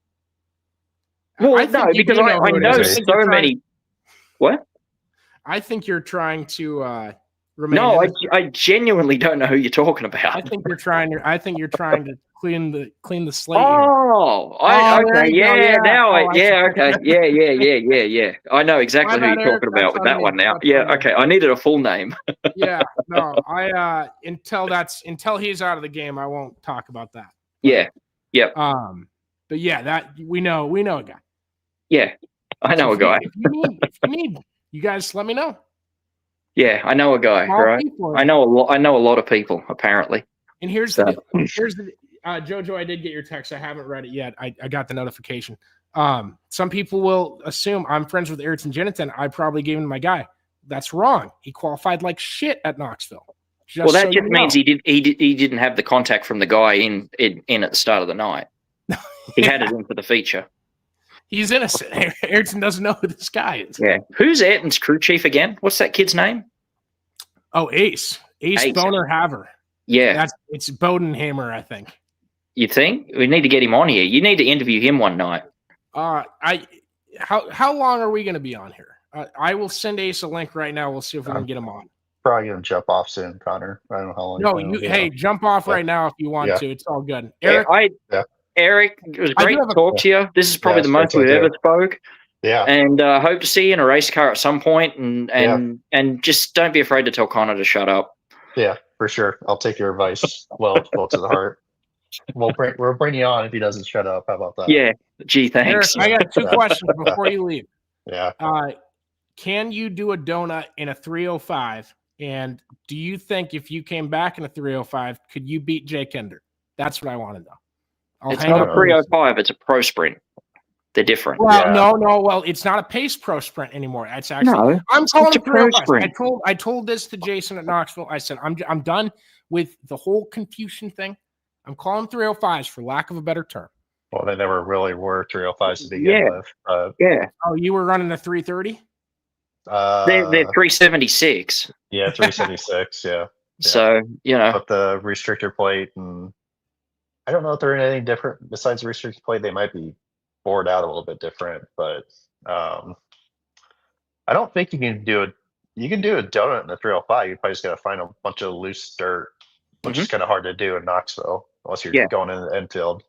Well, I think no, you because do I who it know is. I think you're so many. What? I think you're trying to remain. No, innocent. I genuinely don't know who you're talking about. I think you're trying to clean the slate here. Oh, there okay, you go, yeah, yeah. now, Oh, okay, yeah. I know exactly My who bad, you're Eric. talking about That's with on that me. one now. That's Yeah, on me. okay, I needed a full name. Yeah, no, until he's out of the game, I won't talk about that. Yeah, yep, but yeah, that we know a guy. yeah, I know a guy. If you need, you guys let me know. Yeah, I know a guy, Small right? people. I know a lot of people apparently. And here's the Jojo, I did get your text. I haven't read it yet. I got the notification. Some people will assume I'm friends with Ayrton Jennington. I probably gave him my guy. That's wrong. He qualified like shit at Knoxville. Well, that just means he didn't have the contact from the guy in at the start of the night. He had it in for the feature. He's innocent. Ayrton doesn't know who this guy is. Yeah. Who's Ayrton's crew chief again? What's that kid's name? Oh, Ace Boner Haver. Yeah. It's Bodenhamer, I think. You think? We need to get him on here. You need to interview him one night. How long are we going to be on here? I will send Ace a link right now. We'll see if we can get him on. Probably going to jump off soon, Connor. I don't know how long. No, hey, jump off right now if you want to. It's all good. Eric, Eric, it was great to talk to you. This is probably the most we've ever spoke. Yeah. And hope to see you in a race car at some point. And just don't be afraid to tell Connor to shut up. Yeah, for sure. I'll take your advice well to the heart. We'll bring you on if he doesn't shut up. How about that? Yeah. Gee, thanks. Eric, I got 2 questions before you leave. Yeah. Can you do a donut in a 305? And do you think if you came back in a 305, could you beat Jay Kinder? That's what I want to know. It's not a 305. It's a pro sprint. They're different. Well, no. Well, it's not a pace pro sprint anymore. It's actually I'm calling it 305. I told this to Jason at Knoxville. I said I'm done with the whole confusion thing. I'm calling 305s for lack of a better term. Well, they never really were 305s to begin with. Yeah. Oh, you were running a 330? They're 376. Yeah, 376. Yeah. So but the restrictor plate, and I don't know if they're anything different besides the restrictor plate. They might be bored out a little bit different, but I don't think you can do it. You can do a donut in the 305. You probably just got to find a bunch of loose dirt, which is kind of hard to do in Knoxville unless you're going in the infield.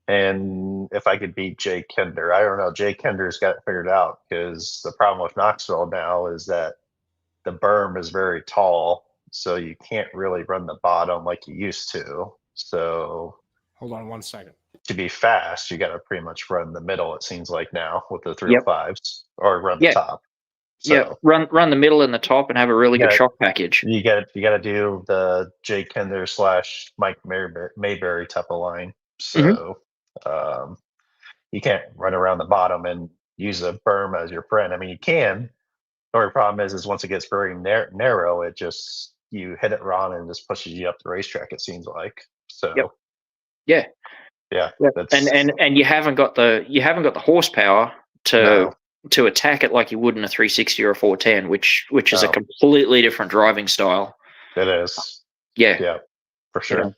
And if I could beat Jay Kinder, I don't know. Jay Kinder's got it figured out, because the problem with Knoxville now is that the berm is very tall, so you can't really run the bottom like you used to. So hold on 1 second. To be fast, you got to pretty much run the middle, it seems like now, with the 305s, or run the top. So, run the middle and the top and have a really good shock package. You got to do the Jay Kinder / Mike Mayberry type of line. So you can't run around the bottom and use a berm as your friend. I mean, you can. The only problem is once it gets very narrow, it just, you hit it wrong and it just pushes you up the racetrack, it seems like. So yeah. And you haven't got the horsepower to attack it like you would in a 360 or a 410, which is a completely different driving style. It is. Yeah, for sure.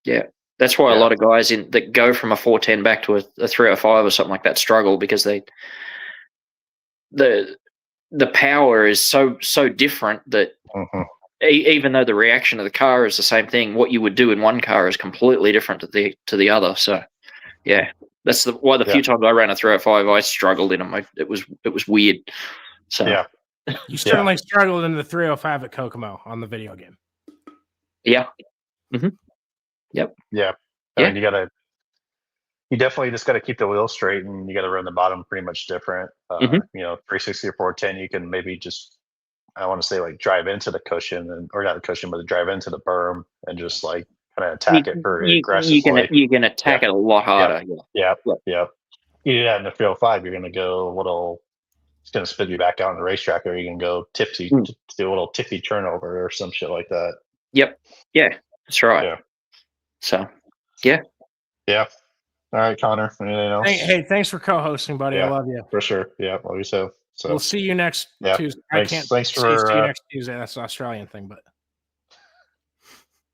Yeah. That's why a lot of guys that go from a 410 back to a 305 or something like that struggle, because the power is so different that even though the reaction of the car is the same thing, what you would do in one car is completely different to the other. So yeah, that's why the few times I ran a 305, I struggled in them. It was weird. So you certainly struggled in the 305 at Kokomo on the video game. Yeah. Mm-hmm. Yep. Yeah. I mean, you definitely just got to keep the wheel straight, and you got to run the bottom pretty much different. 360 or 410, you can maybe just, I want to say, like, drive into the cushion, or not the cushion, but drive into the berm and just like kind of attack it very aggressively. You can attack it a lot harder. Yeah. You do that in the 305, you're going to go a little. It's going to spit you back out on the racetrack, or you can go tipsy, do a little tippy turnover or some shit like that. Yep. Yeah, that's right. Yeah. So, yeah. All right, Connor. Anything else? Hey, thanks for co-hosting, buddy. I love you. For sure. Yeah, love you so. We'll see you next Tuesday. Thanks, I can't see you next Tuesday. That's the Australian thing, but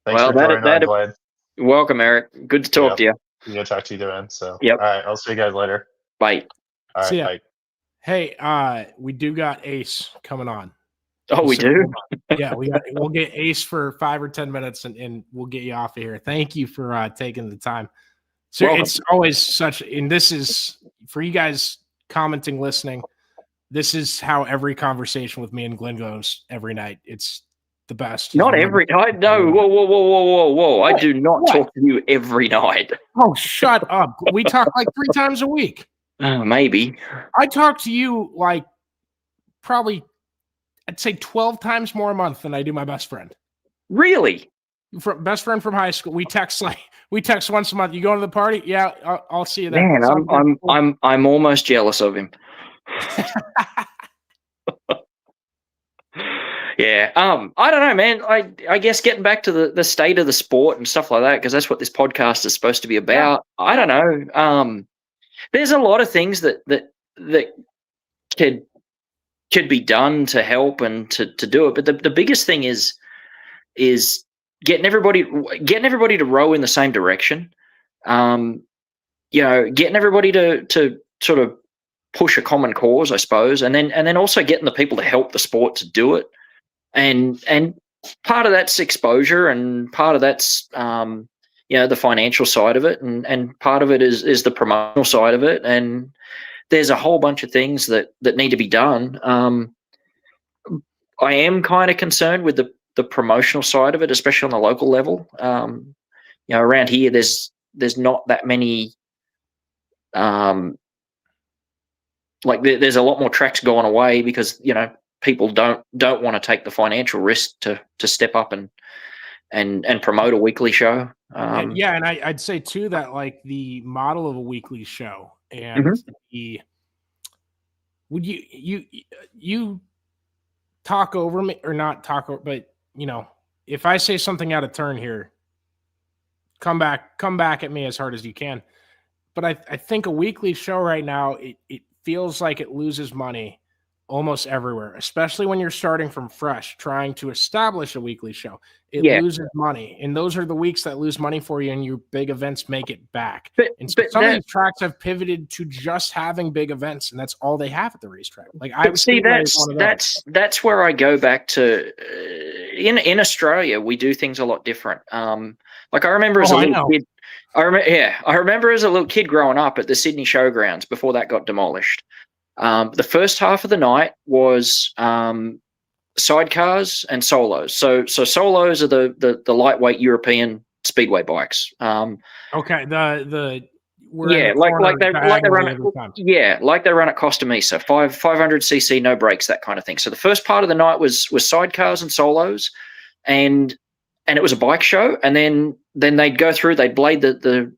Thanks for joining on, Glenn. Welcome, Eric. Good to talk to you. Yeah, talk to you then. So, yep. All right, I'll see you guys later. Bye. All right, bye. Hey, we do got Ace coming on. Oh, we do? Yeah, we'll get Ace for 5 or 10 minutes and we'll get you off of here. Thank you for taking the time. So welcome. It's always and this is for you guys commenting, listening. This is how every conversation with me and Glenn goes every night. It's the best. Not every night. No. Whoa. I do not talk to you every night. Oh, shut up. We talk like 3 times a week. Maybe. I talk to you like probably, I'd say 12 times more a month than I do my best friend. Really? Best friend from high school. We text once a month. You going to the party? Yeah, I'll see you there. Man, I'm almost jealous of him. Yeah. I don't know, man. I guess getting back to the state of the sport and stuff like that, because that's what this podcast is supposed to be about. Yeah. I don't know. There's a lot of things that could be done to help and to do it. But the biggest thing is getting everybody to row in the same direction. Getting everybody to sort of push a common cause, I suppose, and then also getting the people to help the sport to do it. And part of that's exposure, and part of that's the financial side of it, and part of it is the promotional side of it. And there's a whole bunch of things that need to be done. I am kind of concerned with the promotional side of it, especially on the local level. Around here, there's not that many. There's a lot more tracks going away because people don't want to take the financial risk to step up and promote a weekly show. And I'd say too that like the model of a weekly show and would you talk over me or not talk over, but if I say something out of turn here, come back at me as hard as you can. But I think a weekly show right now, it feels like it loses money almost everywhere, especially when you're starting from fresh, trying to establish a weekly show. It loses money, and those are the weeks that lose money for you, and your big events make it back. And so some of these tracks have pivoted to just having big events, and that's all they have at the racetrack. Like I see that's where I go back to. In Australia, we do things a lot different. Like I remember as a little kid. I remember as a little kid growing up at the Sydney Showgrounds before that got demolished. The first half of the night was sidecars and solos. So solos are the lightweight European speedway bikes. Okay, like they run at Costa Mesa, 500cc, no brakes, that kind of thing. So the first part of the night was sidecars and solos, and it was a bike show, and then they'd go through, they'd blade the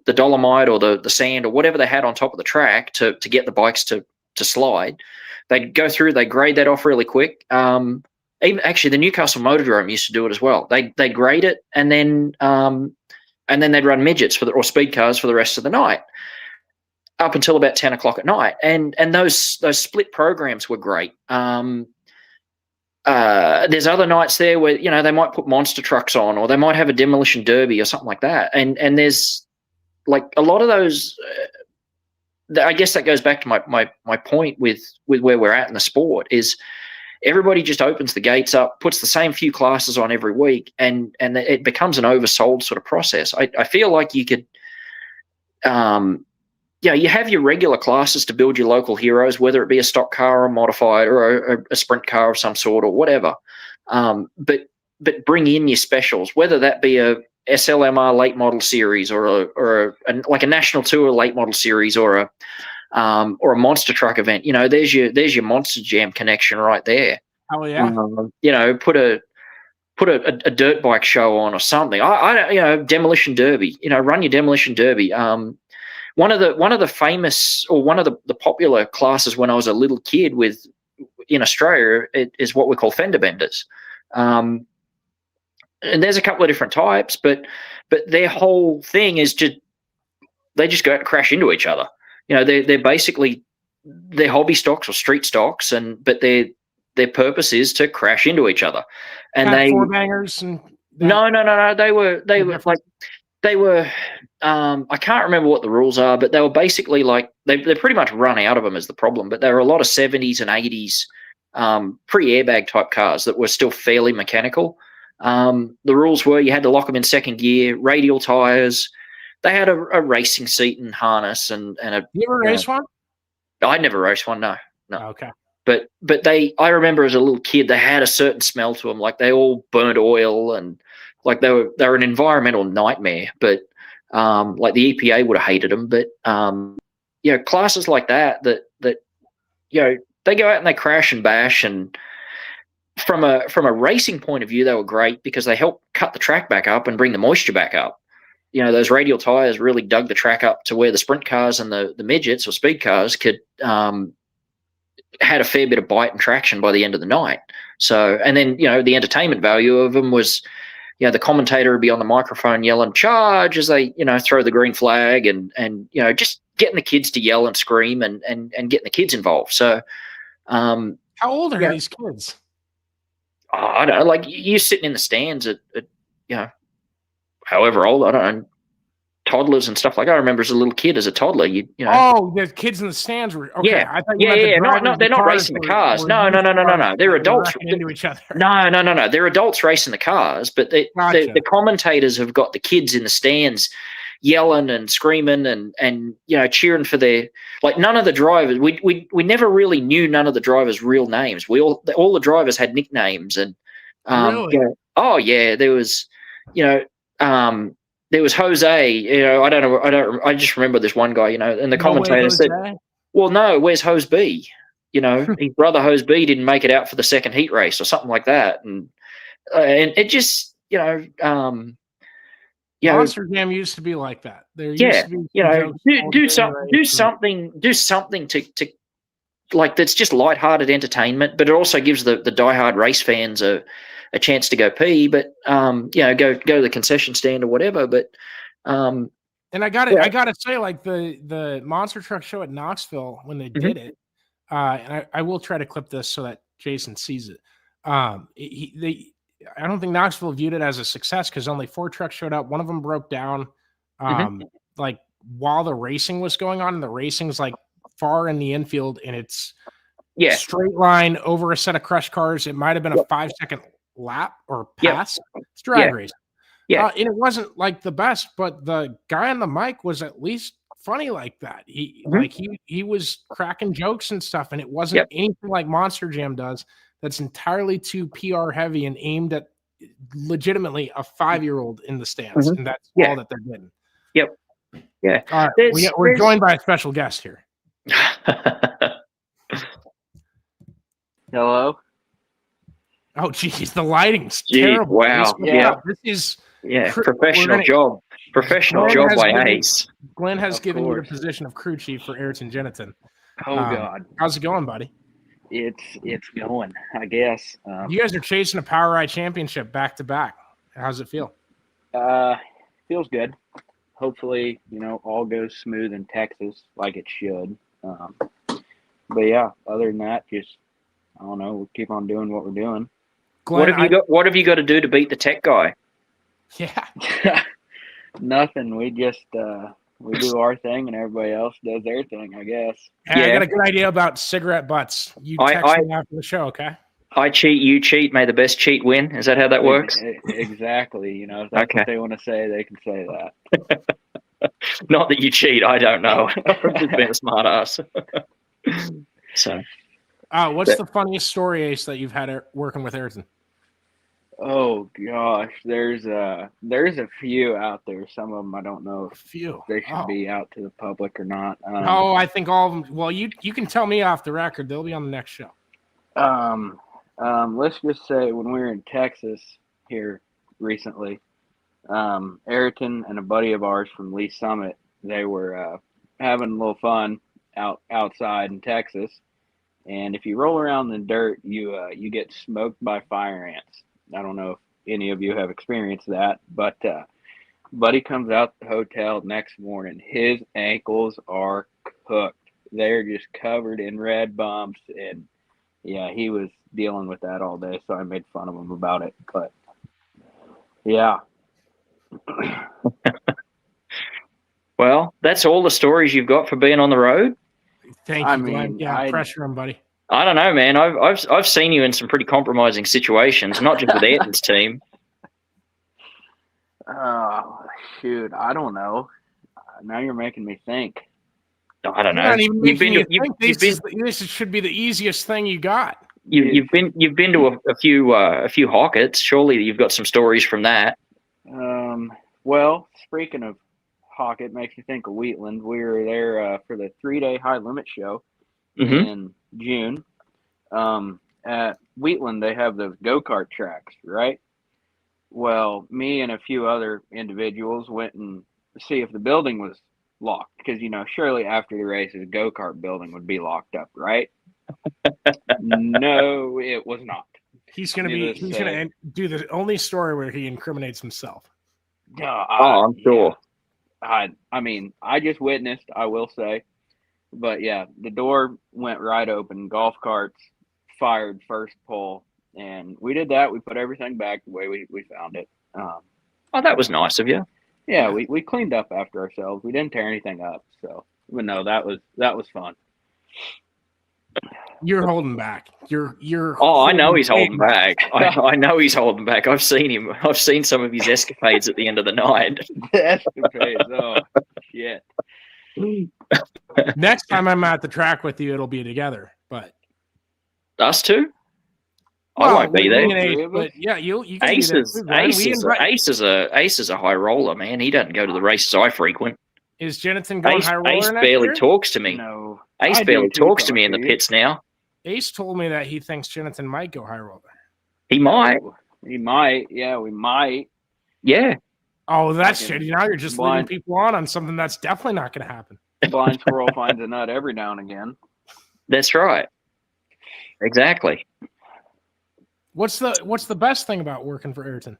dolomite or the sand or whatever they had on top of the track to get the bikes to slide. They'd go through, they grade that off really quick. Even actually the Newcastle Motordrome used to do it as well. They grade it and then they'd run midgets or speed cars for the rest of the night up until about 10 o'clock at night. And those split programs were great. There's other nights there where they might put monster trucks on, or they might have a demolition derby or something like that. And there's like a lot of those. I guess that goes back to my point with where we're at in the sport is everybody just opens the gates up, puts the same few classes on every week, and it becomes an oversold sort of process. I feel like you could. You have your regular classes to build your local heroes, whether it be a stock car or a modified or a sprint car of some sort or whatever. But bring in your specials, whether that be a SLMR late model series or like a national tour late model series or a monster truck event. There's your Monster Jam connection right there. Oh yeah. Put a dirt bike show on or something. Demolition derby. Run your demolition derby. One of the famous, or one of the popular classes when I was a little kid in Australia is what we call fender benders. And there's a couple of different types, but their whole thing is they just go out and crash into each other. They're basically they're hobby stocks or street stocks, but their purpose is to crash into each other. And they four bangers and No. They were different? like they were. I can't remember what the rules are, but they were basically like they pretty much run out of them is the problem. But there were a lot of 70s and 80s pre-airbag type cars that were still fairly mechanical. The rules were you had to lock them in second gear, radial tires. They had a racing seat and harness and a. You ever race one? I never raced one. No. Okay. But I remember as a little kid, they had a certain smell to them. Like they all burnt oil and like they were an environmental nightmare. But like the EPA would have hated them. But classes like that they go out and they crash and bash. And from a racing point of view, they were great because they helped cut the track back up and bring the moisture back up. Those radial tires really dug the track up to where the sprint cars and the midgets or speed cars could had a fair bit of bite and traction by the end of the night. So, and then, the entertainment value of them was, the commentator would be on the microphone yelling charge as they, throw the green flag and just getting the kids to yell and scream and getting the kids involved. So, how old are these kids? I don't know, like you sitting in the stands at however old, I don't know, toddlers and stuff like that. I remember as a little kid, as a toddler, Oh, the kids in the stands were okay. Yeah, I thought they're not racing the cars. No. They're adults into each other. No. They're adults racing the cars, but the commentators have got the kids in the stands yelling and screaming and cheering for their none of the drivers. We never really knew none of the drivers' real names. All the drivers had nicknames and really? There was there was Jose, I just remember this one guy, and the commentator said, well, no, where's Hose B? His brother Hose B didn't make it out for the second heat race or something like that. And it just, Monster Jam used to be like that. There used to be do something to like, that's just lighthearted entertainment, but it also gives the diehard race fans a chance to go pee, but go to the concession stand or whatever. But and I gotta say, like the monster truck show at Knoxville when they did it, and I will try to clip this so that Jason sees it. I don't think Knoxville viewed it as a success because only 4 trucks showed up. One of them broke down, like while the racing was going on. And the racing's like far in the infield, and it's straight line over a set of crush cars. It might have been a 5-second lap or pass. It's drag race. And it wasn't like the best, but the guy on the mic was at least funny like that. He was cracking jokes and stuff, and it wasn't anything like Monster Jam does. That's entirely too PR heavy and aimed at legitimately a 5-year-old in the stands, and that's all that they're getting. Yeah. All right, we're joined by a special guest here. Hello. Oh, geez, the lighting's terrible. Wow. This is professional job. Professional job by Ace. Glenn has given you the position of crew chief for Ayrton Jennington. Oh God, how's it going, buddy? It's going, I guess. You guys are chasing a Power Ride Championship back to back. How's it feel? Feels good. Hopefully, all goes smooth in Texas like it should. But yeah, other than that, just I don't know. We'll keep on doing what we're doing. Glenn, what have you got to do to beat the tech guy? Yeah. Nothing. We just we do our thing and everybody else does their thing, I guess. Hey, I got a good idea about cigarette butts. You text me after the show, okay? I cheat, you cheat, may the best cheat win. Is that how that works? Exactly. If that's what they want to say, they can say that. Not that you cheat, I don't know. I'm just being a smart ass. So what's the funniest story, Ace, that you've had working with Ayrton? Oh gosh, there's a few out there. Some of them I don't know if they should be out to the public or not. I think all of them. Well, you can tell me off the record. They'll be on the next show. Let's just say when we were in Texas here recently, Ayrton and a buddy of ours from Lee Summit, they were having a little fun outside in Texas, and if you roll around in the dirt, you get smoked by fire ants. I don't know if any of you have experienced that, but buddy comes out the hotel next morning. His ankles are cooked. They're just covered in red bumps, and yeah, he was dealing with that all day, so I made fun of him about it. But Yeah. Well, that's all the stories you've got for being on the road. Thank you, Glenn. Yeah, pressure him, buddy. I don't know, man. I've seen you in some pretty compromising situations, not just with Ayrton's team. Oh, shoot. I don't know. Now you're making me think. I don't know. Not even You've making been you to, think this should be the easiest thing you got. you've been to a few Hawkets. Surely you've got some stories from that. Well, speaking of Hawkett, makes me think of Wheatland. We were there for the 3-day high limit show in June. At Wheatland, they have those go-kart tracks, right? Well, me and a few other individuals went and see if the building was locked because, surely after the races, go-kart building would be locked up, right? No, it was not. He's going to do the only story where he incriminates himself. I'm sure. Yeah. I just witnessed, I will say. But yeah, the door went right open. Golf carts fired first pull. And we did that. We put everything back the way we found it. That was nice of you. Yeah, we cleaned up after ourselves. We didn't tear anything up. So, but no, that was fun. You're holding back. You're. Oh, I know he's holding back. I know he's holding back. I've seen him. I've seen some of his escapades at the end of the night. Escapades. Oh shit. Next time I'm at the track with you, it'll be together. But us two. I won't be there. But yeah, you can Ace be there. Ace is a high roller, man. He doesn't go to the races I frequent. Is Jonathan going high roller? Ace barely talks to me. No, Ace barely talks to me in the pits now. Ace told me that he thinks Jonathan might go high roller. He might. Yeah, we might. Yeah. Oh, that's shitty. Now you're just leading people on something that's definitely not going to happen. Blind squirrel finds a nut every now and again. That's right. Exactly. What's the best thing about working for Ayrton?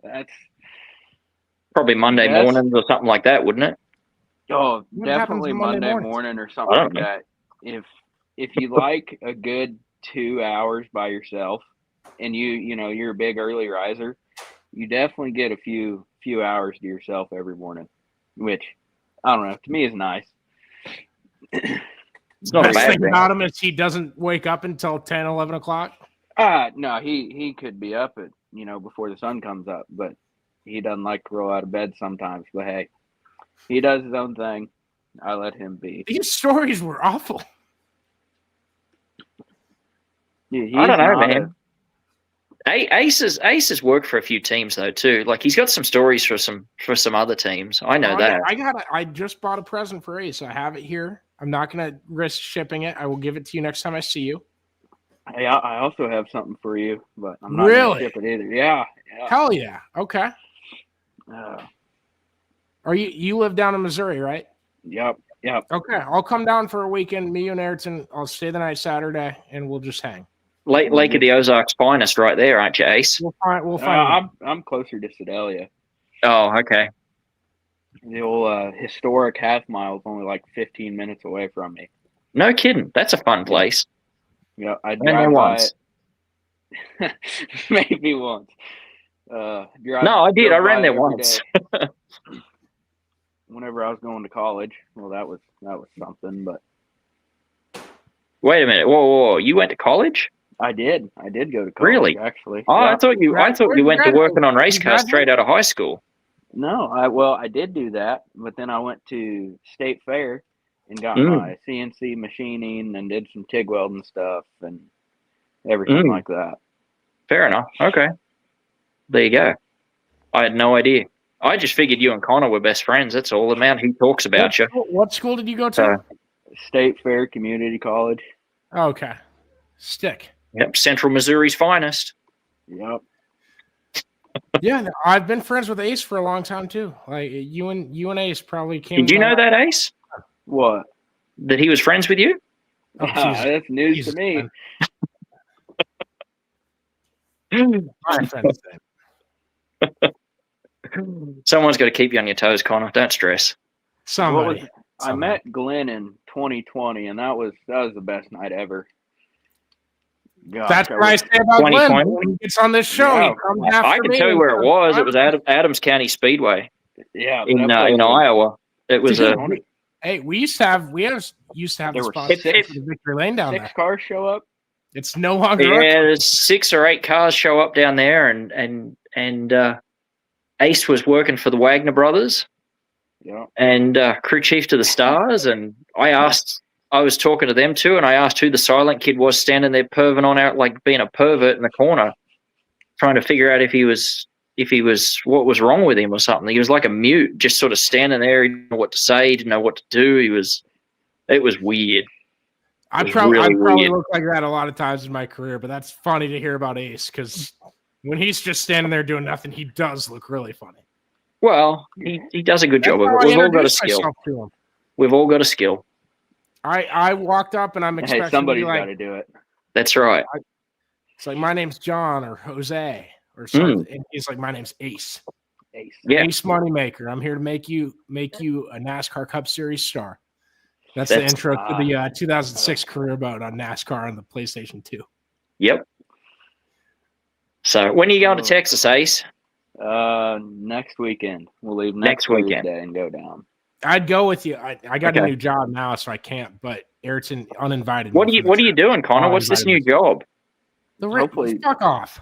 That's probably Monday mornings or something like that, wouldn't it? Oh, definitely Monday morning or something like that. If you like a good 2 hours by yourself, and you're a big early riser, you definitely get a few hours to yourself every morning, which I don't know, to me is nice. It's not the a best bad thing thing about him is he doesn't wake up until 10, 11 o'clock. No, he could be up at before the sun comes up, but he doesn't like to roll out of bed sometimes. But hey, he does his own thing. I let him be. These stories were awful. Yeah, I don't know, man. Ace has worked for a few teams though too. Like he's got some stories for some other teams. I know that. I just bought a present for Ace. I have it here. I'm not going to risk shipping it. I will give it to you next time I see you. Hey, I also have something for you, but I'm not going to ship it either. Yeah. Hell yeah. Okay. Are you live down in Missouri, right? Yep. Okay. I'll come down for a weekend. Me and Ayrton. I'll stay the night Saturday, and we'll just hang. Lake of the Ozarks finest, right there, aren't you, Ace? We'll find. I'm closer to Sedalia. Oh, okay. The old historic half mile is only like 15 minutes away from me. No kidding. That's a fun place. Yeah, I drive by once. Maybe once. No, I did. I ran there once. Whenever I was going to college, well, that was something. But wait a minute. Whoa! You went to college? I did go to college. Really? Actually. Oh, yeah. I thought you went to working on race cars straight out of high school. No, I did do that, but then I went to State Fair and got my CNC machining and did some TIG welding stuff and everything like that. Fair enough. Okay. There you go. I had no idea. I just figured you and Connor were best friends. That's all. The man who talks about you. What school did you go to? State Fair Community College. Okay. Stick. Yep. Central Missouri's finest. Yep. Yeah, I've been friends with Ace for a long time too. Like you and Ace probably came. Did you know that, Ace? What? That he was friends with you? Oh, that's news to me. My friends. Someone's got to keep you on your toes, Connor. Don't stress. Somebody. I met Glenn in 2020, and that was the best night ever. Gosh, That's what I say about Glenn. 2020. When he gets on this show, Yeah. he comes after I can me. tell you where it was. It was Adams County Speedway Yeah, in that place was- Iowa. It was Dude, a Hey, we used to have There the were sponsorship six- for the Victory Lane down 6 there. cars show up. It's no longer. yeah. There's 6 or 8 cars show up down there, and Ace was working for the Wagner brothers. Yeah. And crew chief to the Stars, and I was talking to them too, and I asked who the silent kid was standing there perving on out, like being a pervert in the corner, trying to figure out if he was what was wrong with him or something. He was like a mute, just sort of standing there. He didn't know what to say, he didn't know what to do. It was weird. I was probably really weird. look like that a lot of times in my career, but that's funny to hear about Ace because when he's just standing there doing nothing, he does look really funny. Well, he does a good job of That's it. how I We've all got a introduced skill. myself to him. We've all got a skill. I walked up and I'm expecting Hey, somebody's to be got like, to do it. That's right. it's like my name's John or Jose or something. And he's like, my name's Ace. Ace. Yeah. Ace Moneymaker. I'm here to make you a NASCAR Cup Series star. That's the intro to the 2006 career mode on NASCAR on the PlayStation 2. Yep. So when are you going to Texas, Ace? Next weekend. We'll leave next weekend. Thursday and go down. I'd go with you. I got a Okay. new job now, so I can't. But Ayrton uninvited. What me are for the you trip. doing, Connor? What's this new job? Hopefully- Fuck off.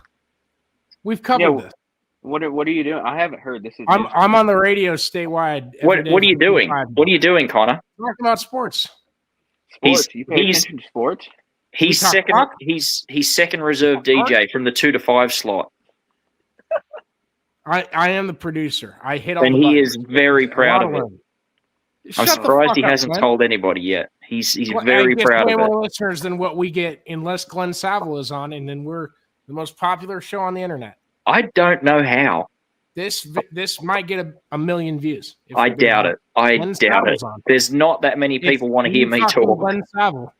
We've covered this. What are you doing? I haven't heard. This is. I'm on the radio statewide. What every are day you for doing? 5 What are you doing, Connor? Talking about sports. sports. You pay he's- attention to sports? He's talk second. rock? He's second reserve DJ from the 2 to 5 slot, I am the producer. I hit all and the he buttons. is very proud of it. I'm Shut the surprised fuck he up, hasn't Glenn. told anybody yet. He's Well, very I guess proud way of it. more listeners than what we get unless Glen Saville is on, and then we're the most popular show on the internet. I don't know how. This might get a million views. if I we get doubt on. it. I Glen doubt it. Saville's on. There's not that many people want to hear me Fucking talk. Glen Saville.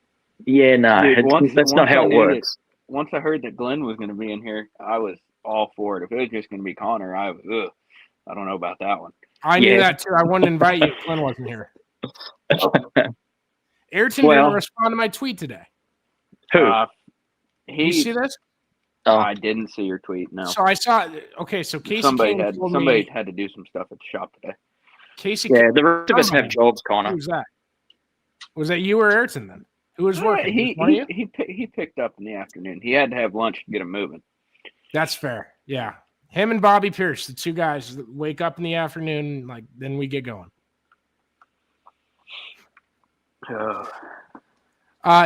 Yeah, no, Dude, that's not how it works. Once I heard that Glenn was going to be in here, I was all for it. If it was just going to be Connor, I don't know about that one. I knew Yeah. that too. I wouldn't invite you if Glenn wasn't here. Ayrton Well- didn't respond to my tweet today. Who? You see this? Oh, I didn't see your tweet. No. So I saw. Okay, so Casey Somebody Kane had told somebody me. had to do some stuff at the shop today. Casey. yeah. Kane, The rest of us have jobs, who Connor. was that? Was that you or Ayrton then? Who was working? He One of you? he picked up in the afternoon. He had to have lunch to get him moving. That's fair. Yeah, him and Bobby Pierce, the two guys that wake up in the afternoon, like then we get going.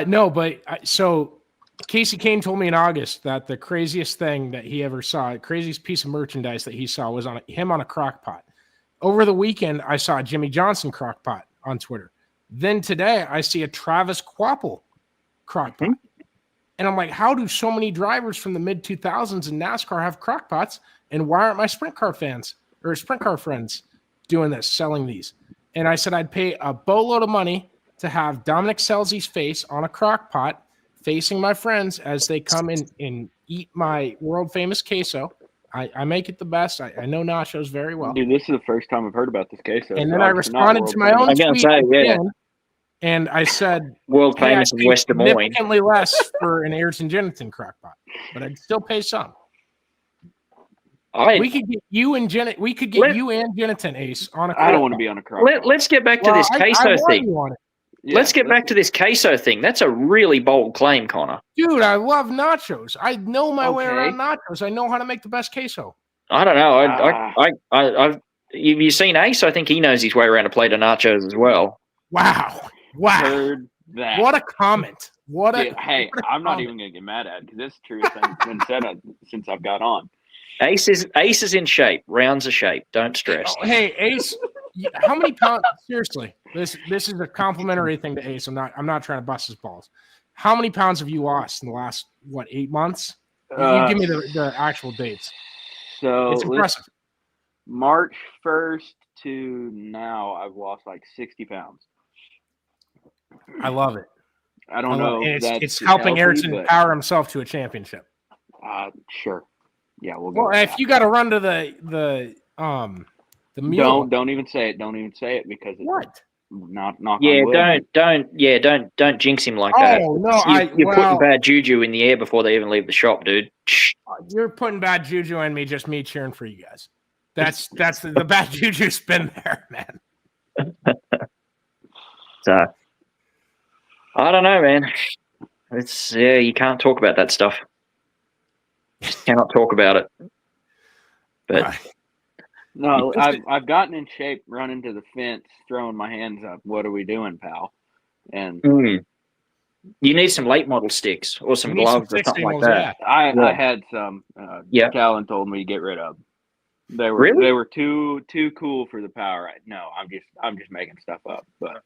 No, but so Casey Kane told me in August that the craziest thing that he ever saw, craziest piece of merchandise that he saw was him on a crock pot. Over the weekend, I saw a Jimmy Johnson crock pot on Twitter. Then today, I see a Travis Quapple crock pot. And I'm like, how do so many drivers from the mid-2000s in NASCAR have crock pots? And why aren't my sprint car fans or sprint car friends doing this, selling these? And I said I'd pay a boatload of money to have Dominic Scelzi's face on a crock pot facing my friends as they come in and eat my world-famous queso. I make it the best. I know nachos very well. Dude, this is the first time I've heard about this case. So And then I responded to my own I'm gonna tweet say, yeah. again, and I said, World hey, famous I'd in pay West Des Moines. significantly less for an Ayrton Jennington crockpot, but I'd still pay some. We could get you and Jennington Ace on a crockpot. I don't want to be on a crock. Let's get back to this queso thing. Yeah, Let's get back to this queso thing. That's a really bold claim, Connor. Dude, I love nachos. I know my way Okay. around nachos. I know how to make the best queso. I don't know. You've seen Ace. I think he knows his way around a plate of nachos as well. Wow. Heard that. What a comment. Hey, I'm not even gonna get mad at it because it's true thing's been said since I've got on. Ace is in shape. Rounds of shape. Don't stress. Oh, hey, Ace, how many pounds? Seriously, this is a complimentary thing to Ace. I'm not trying to bust his balls. How many pounds have you lost in the last 8 months? You give me the actual dates. So It's impressive. March 1st to now, I've lost like 60 pounds. I love it. I don't know. And if it's that's helping healthy, Ayrton but, power himself to a championship. Sure. Yeah, we'll go. Well, with if that. you got to run to the mule, Don't even say it. Don't even say it because it's, what? Knock on Yeah, wood. don't jinx him like that. Oh no, You're putting bad juju in the air before they even leave the shop, dude. You're putting bad juju on me, just me cheering for you guys. That's the bad juju's been there, man. So I don't know, man. It's you can't talk about that stuff. Just cannot talk about it. But No, I've gotten in shape running to the fence, throwing my hands up. What are we doing, pal? And you need some late model sticks or some gloves or something like that. I had some. Callan told me to get rid of. They were too cool for the power. No, I'm just making stuff up. But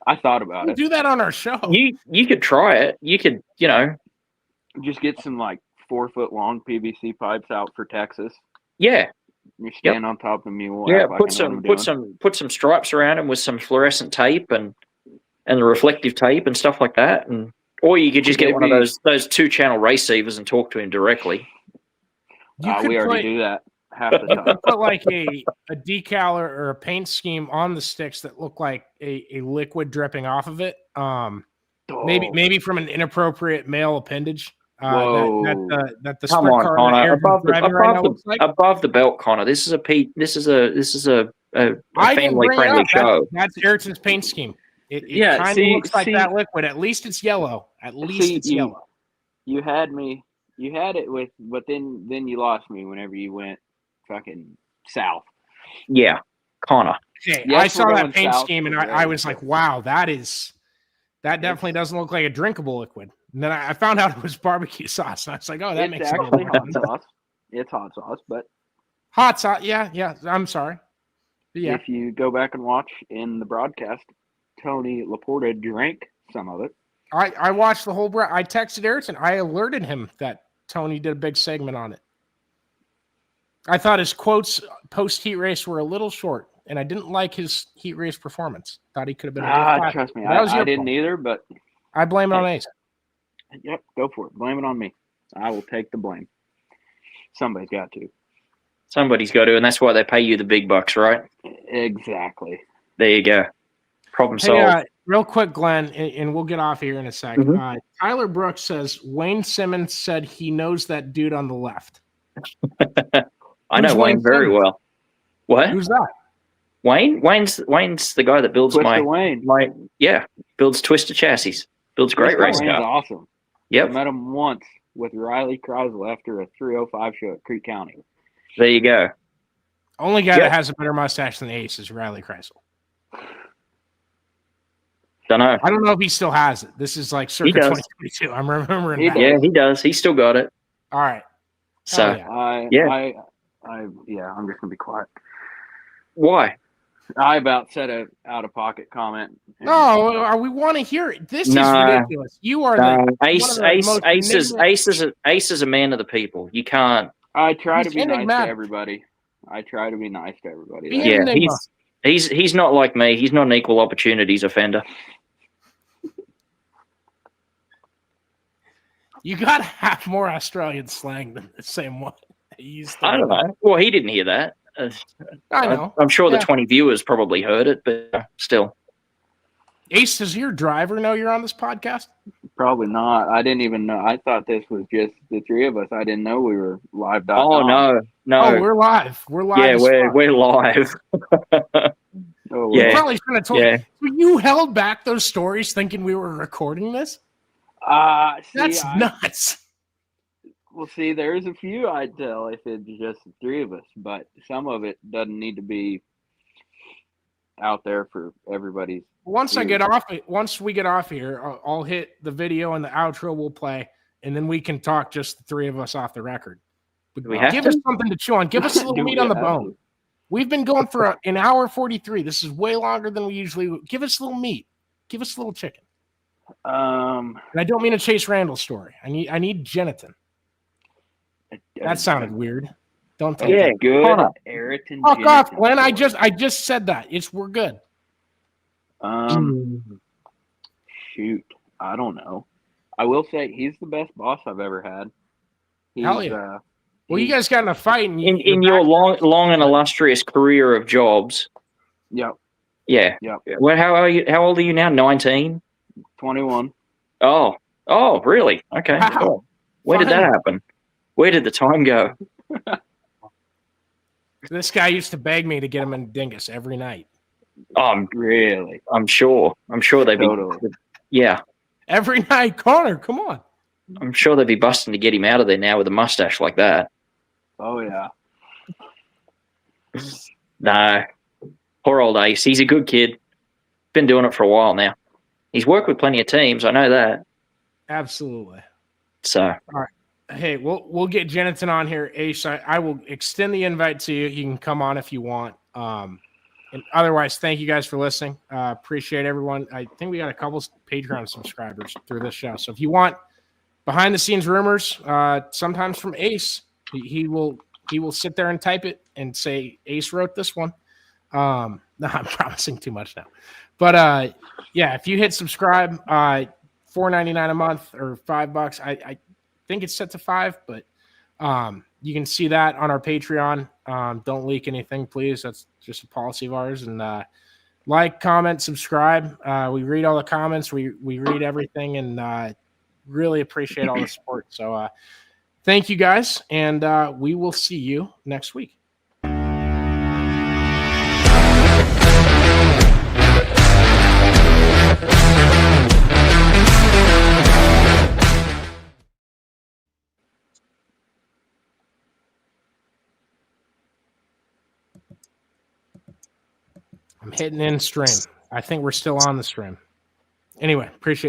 I thought about it. Do that on our show. You could try it. You could just get some like 4-foot long PVC pipes out for Texas. Yeah. You stand on top of the mule. Yeah, put some stripes around them with some fluorescent tape and the reflective tape and stuff like that, or you could just get one of those 2-channel receivers and talk to him directly. We already do that half the time. You could put like a decal or a paint scheme on the sticks that look like a liquid dripping off of it. Maybe from an inappropriate male appendage. That the come on, Connor, above the belt, Connor. This is a family friendly show. That's Ayrton's paint scheme. It kind of looks like that liquid. At least it's yellow. Yellow. You had me. You had it with, but then you lost me whenever you went fucking south. Yeah, Connor. Okay, I saw that paint scheme and I was like, wow, that definitely doesn't look like a drinkable liquid. And then I found out it was barbecue sauce. And I was like, oh, that makes sense. It's actually hot sauce. It's hot sauce, but hot sauce. Yeah. I'm sorry. Yeah. If you go back and watch in the broadcast, Tony Laporta drank some of it. I watched the whole. I texted Ayrton. I alerted him that Tony did a big segment on it. I thought his quotes post heat race were a little short, and I didn't like his heat race performance. Thought he could have been. Trust me, I didn't either. But I blame it on Ace. Yep, go for it. Blame it on me. I will take the blame. Somebody's got to. Somebody's got to, and that's why they pay you the big bucks, right? Exactly. There you go. Problem solved. Real quick, Glenn, and we'll get off here in a second. Mm-hmm. Tyler Brooks says Wayne Simmons said he knows that dude on the left. I know Wayne very well. What? Who's that? Wayne's the guy that builds builds Twister chassis. Builds great race cars. Awesome. Yep. I met him once with Riley Kreisel after a 305 show at Creek County. There you go. Only guy that has a better mustache than Ace is Riley Kreisel. Don't know. I don't know if he still has it. This is like circa 2022. I'm remembering that. Yeah, he does. He's still got it. All right. So I'm just gonna be quiet. Why? I about said a out of pocket comment. No, we want to hear it. This is ridiculous. You are Ace is a man of the people. You can't. I try to be nice to everybody. Yeah, he's not like me. He's not an equal opportunities offender. You gotta have more Australian slang than the same one. I don't know. Well, he didn't hear that. I know. I'm sure the 20 viewers probably heard it, but still. Ace, does your driver know you're on this podcast? Probably not. I didn't even know. I thought this was just the three of us. I didn't know we were live. Oh, no. Oh, we're live. We're live. Yeah, we're live. You probably should have told me. So you held back those stories thinking we were recording this? That's nuts. Well, see, there's a few I'd tell if it's just the three of us, but some of it doesn't need to be out there for everybody's. Once we get off here, I'll hit the video and the outro will play, and then we can talk just the three of us off the record. Give us something to chew on. Give us a little meat on the bone. We've been going for an hour 43. This is way longer than we usually would. Give us a little meat. Give us a little chicken. And I don't mean a Chase Randall story. I need gelatin. That sounded weird. Don't take it. Good. Ayrton. Fuck off, Glenn. I just said that. We're good. Shoot. I don't know. I will say he's the best boss I've ever had. Hell yeah. Well, you guys got in a fight. In your long and illustrious career of jobs. Yep. Yeah. Yep. Well, how old are you now? 19? 21. Oh, really? Okay. Wow. Cool. Where did that Fine. happen? Where did the time go? This guy used to beg me to get him in Dingus every night. Really? I'm sure they'd be. Totally. Yeah, Every night, Connor, come on. I'm sure they'd be busting to get him out of there now with a mustache like that. Oh, yeah. No, poor old Ace. He's a good kid. Been doing it for a while now. He's worked with plenty of teams. I know that. Absolutely. So Hey, we'll get Jennington on here, Ace. I will extend the invite to you. You can come on if you want. And otherwise, thank you guys for listening. Appreciate everyone. I think we got a couple Patreon subscribers through this show. So if you want behind the scenes rumors, sometimes from Ace, he will sit there and type it and say Ace wrote this one. No, I'm promising too much now. But yeah, if you hit subscribe, $4.99 a month or $5, I think it's set to $5, but you can see that on our Patreon. Don't leak anything, please. That's just a policy of ours. And like, comment, subscribe. We read all the comments. We read everything, and really appreciate all the support. So thank you guys, and we will see you next week. I'm hitting in stream. I think we're still on the stream. Anyway, appreciate